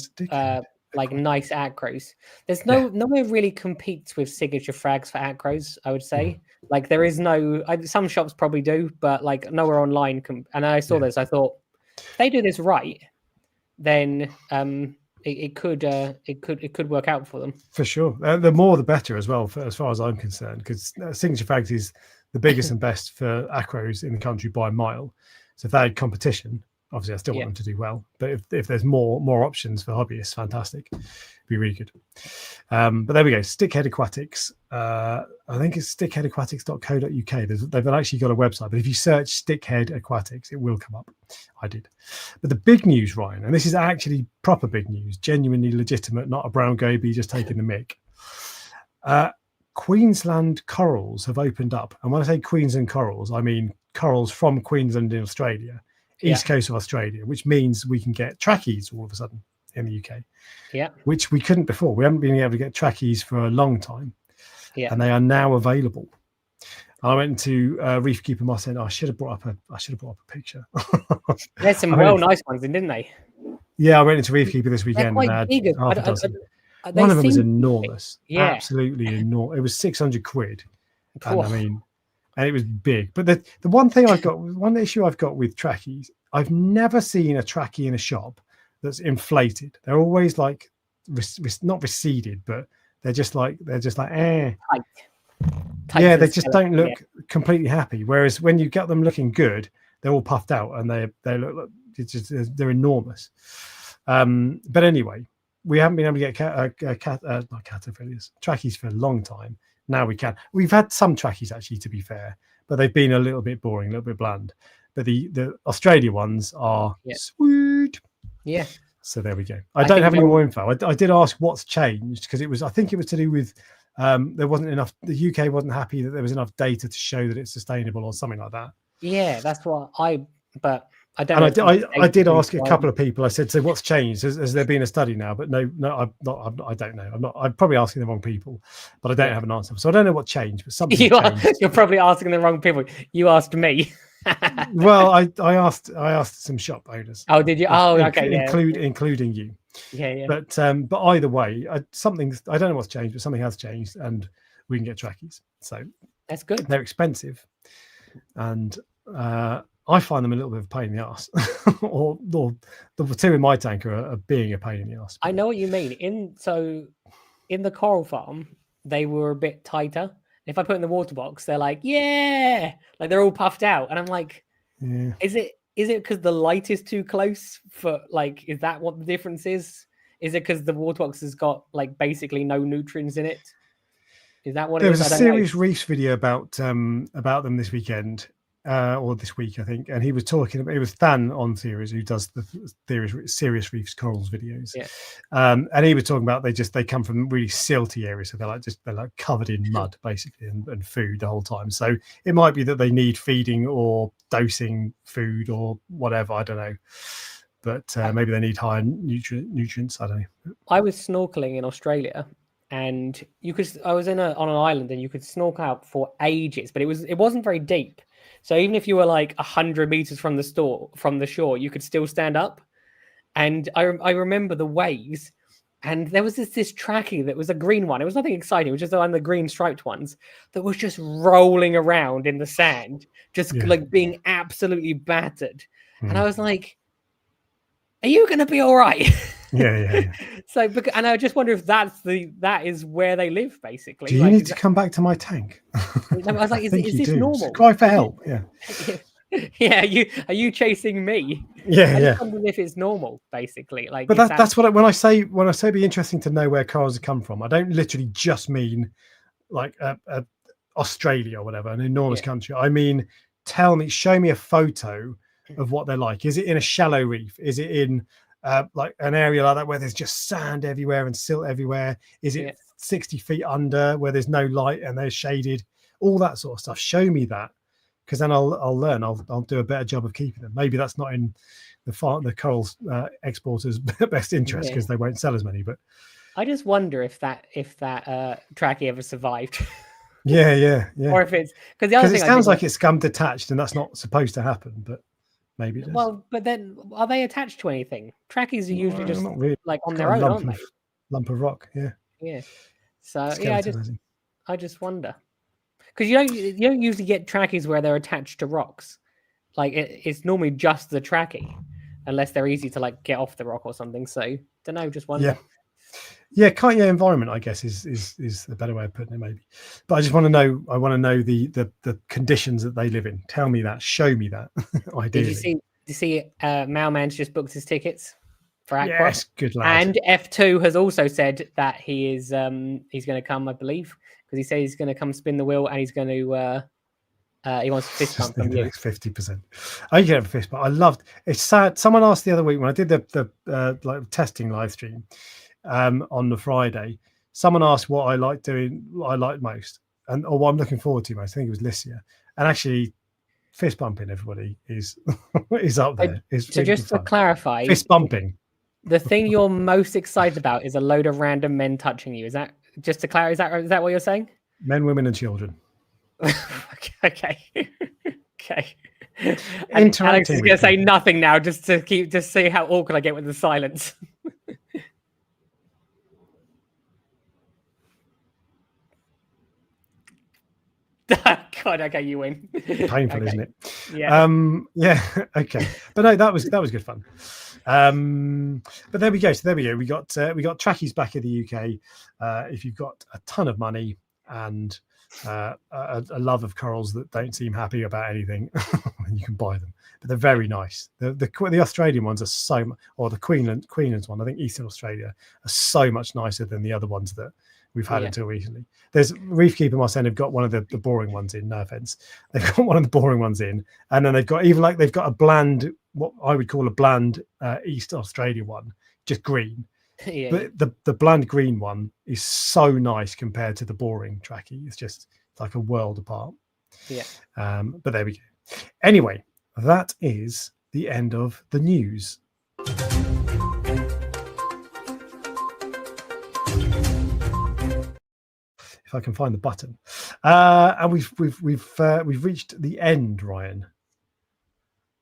like nice acros. There's nowhere really competes with signature frags for acros, I would say. Like there is some shops probably do, but like nowhere online. And I saw this. I thought if they do this right, then it could work out for them. For sure. The more the better as well, as far as I'm concerned, because signature frags is the biggest and best for acros in the country by a mile. So if they had competition, obviously I still want them to do well. But if there's more options for hobbyists, fantastic. It'd be really good. But there we go. Stickhead Aquatics. I think it's stickheadaquatics.co.uk. They've actually got a website, but if you search Stickhead Aquatics, it will come up. I did. But the big news, Ryan, and this is actually proper big news, genuinely legitimate, not a brown goby just taking the mic. Queensland corals have opened up. And when I say Queensland corals, I mean corals from Queensland in Australia, east coast of Australia, which means we can get trackies all of a sudden in the UK. Yeah. Which we couldn't before. We haven't been able to get trackies for a long time. Yeah. And they are now available. I went to Reefkeeper Moss and I should have brought up a picture. There's some nice ones in, didn't they? Yeah, I went into Reefkeeper this weekend and had half a dozen. One of them was enormous. Yeah. Absolutely enormous. It was 600 quid. And and it was big. But the one issue I've got with trackies, I've never seen a trackie in a shop that's inflated. They're always like not receded, but they're just like Tight yeah, as they a just skeleton, don't look completely happy. Whereas when you get them looking good, they're all puffed out and they look like they're enormous. But anyway, we haven't been able to get not caterpillars, trackies for a long time. Now we can. We've had some trackies actually, to be fair, but they've been a little bit boring, a little bit bland. But the Australia ones are sweet. Yeah. So there we go. I don't have any more info. I did ask what's changed because I think it was to do with there wasn't enough. The UK wasn't happy that there was enough data to show that it's sustainable or something like that. Yeah, that's what but I don't and know. I did ask a couple of people. I said, "So what's changed? Has there been a study now?" But no, I'm not. I don't know. I'm probably asking the wrong people, but I don't have an answer. So I don't know what changed. But something changed. You're probably asking the wrong people. You asked me. Well, I asked some shop owners. Oh, did you? Oh, okay, including you. Yeah. But either way, I don't know what's changed, but something has changed, and we can get trackies. So that's good. They're expensive, and I find them a little bit of a pain in the ass. or the two in my tank are being a pain in the ass. I know what you mean. In the coral farm, they were a bit tighter. If I put in the water box, they're like, yeah, like they're all puffed out, and I'm like, is it because the light is too close for like? Is that what the difference is? Is it because the water box has got like basically no nutrients in it? Is that what there it was is? a serious Reefs video about them this weekend or this week, I think, and he was talking about, it was Than on Theories who does the Serious Reefs corals videos, and he was talking about they come from really silty areas, so they're like covered in mud basically and food the whole time. So it might be that they need feeding or dosing food or whatever, I don't know, but maybe they need higher nutrients. I don't know. I was snorkeling in Australia, and I was on an island, and you could snorkel out for ages, but it wasn't very deep. So even if you were like 100 meters from the shore, you could still stand up. And I remember the waves, and there was this trackie that was a green one. It was nothing exciting. It was just one of the green striped ones that was just rolling around in the sand, just like being absolutely battered. And I was like, are you going to be all right? Yeah. So, and I just wonder if that is where they live, basically. Do you need to come back to my tank? I was like, is this normal? Cry for help. Yeah. Yeah. Are you chasing me? Yeah. I just wonder if it's normal, basically. Like, but that's what when I say it'd be interesting to know where corals have come from. I don't literally just mean like Australia or whatever, an enormous country. I mean, show me a photo of what they're like. Is it in a shallow reef? Is it in like an area like that where there's just sand everywhere and silt everywhere? Is it 60 feet under where there's no light and they're shaded? All that sort of stuff. Show me that, because then I'll learn. I'll do a better job of keeping them. Maybe that's not in the corals exporters' best interest because they won't sell as many. But I just wonder if that trackie ever survived. Yeah. Or if it's because it sounds like it's scum detached and that's not supposed to happen, but maybe it does. Well, but then are they attached to anything? Trackies are usually just not really. like on their own, aren't they? Lump of rock, yeah. Yeah. So I just wonder, because you don't usually get trackies where they're attached to rocks. Like it's normally just the trackie, unless they're easy to like get off the rock or something. So don't know, just wonder. Yeah, environment, I guess, is the better way of putting it, maybe. But I just want to know. I want to know the conditions that they live in. Tell me that. Show me that. Ideally. Did you see? Mailman's just booked his tickets for Aqua. Yes, good lad. And F2 has also said that he's going to come, I believe, because he said he's going to come spin the wheel and he's going to. He wants a fist bump from you. 50%. I can have a fist bump. I loved. It's sad. Someone asked the other week when I did the like testing live stream. On the Friday, someone asked what I like doing, what I like most, or what I'm looking forward to most. I think it was Licia, and actually, fist bumping everybody is up there. So just to clarify, fist bumping. The thing you're most excited about is a load of random men touching you. Is that just to clarify? Is that what you're saying? Men, women, and children. Okay. Interacting. Alex is going to say nothing now, just to see how awkward I get with the silence. God, okay, you win. Painful, Okay. isn't it? Yeah. Yeah. Okay. But no, that was good fun. But there we go. So there we go. We got trackies back in the UK. If you've got a ton of money and a love of corals that don't seem happy about anything, you can buy them. But they're very nice. The Australian ones are or the Queensland one, I think Eastern Australia, are so much nicer than the other ones that we've had until recently. There's Reef Keeper Marcin have got one of the boring ones in, no offense. They've got one of the boring ones in, and then they've got they've got a bland, what I would call a bland East Australia one, just green. But the bland green one is so nice compared to the boring tracky. It's like a world apart. But there we go. Anyway, that is the end of the news. If I can find the button, and we've reached the end, Ryan.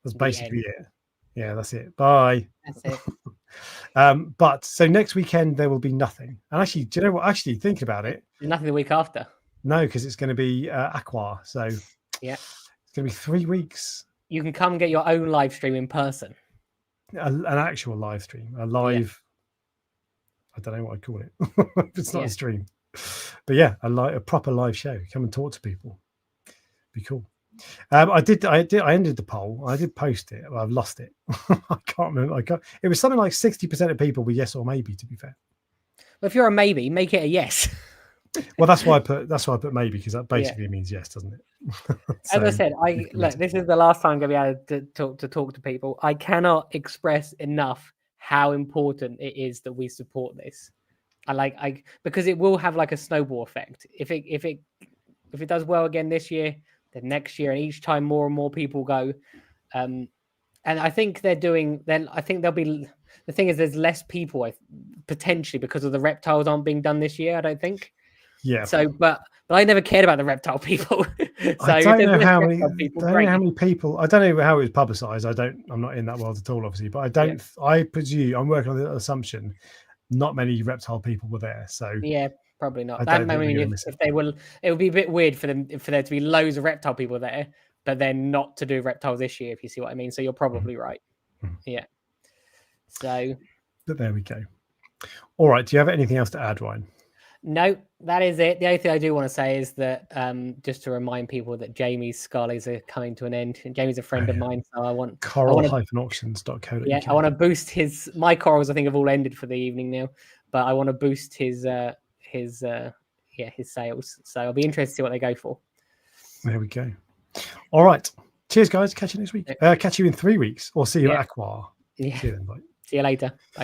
That's basically it. Yeah, that's it. Bye. That's it. But so next weekend there will be nothing. And actually, do you know what? Actually, thinking about it, there's nothing the week after. No, because it's going to be Aqua. So yeah, it's going to be 3 weeks. You can come get your own live stream in person. An actual live stream, a live. I don't know what I'd call it. It's not a stream. But yeah, a proper live show. Come and talk to people. Be cool. I ended the poll. I did post it. Well, I've lost it. I can't remember. It was something like 60% of people were yes or maybe, to be fair. Well, if you're a maybe, make it a yes. Well, that's why I put maybe, because that basically means yes, doesn't it? So, as I said, look, this is the last time I'm gonna be able to talk to people. I cannot express enough how important it is that we support this. Because it will have like a snowball effect. If it does well again this year, then next year, and each time more and more people go. And I think I think there'll be, the thing is, there's less people potentially because of the reptiles aren't being done this year, I don't think. Yeah. So, but I never cared about the reptile people. So I don't know how many people. I don't know how it was publicized. I'm not in that world at all, obviously. But I don't. Yeah. I presume I'm working on the assumption not many reptile people were there. So yeah, probably not. If they will, it would be a bit weird for there to be loads of reptile people there, but then not to do reptiles this year. If you see what I mean. So you're probably right. Yeah. So. But there we go. All right. Do you have anything else to add, Ryan? No, that is it. The only thing I do want to say is that just to remind people that Jamie's Scullies are coming to an end. And Jamie's a friend of mine, so I want coral-auctions.co.uk. Yeah, I want to boost my corals. I think have all ended for the evening now, but I want to boost his sales. So I'll be interested to see what they go for. There we go. All right. Cheers, guys. Catch you next week. Catch you in 3 weeks, or see you at Aqua. Yeah. See you then. Bye. See you later. Bye.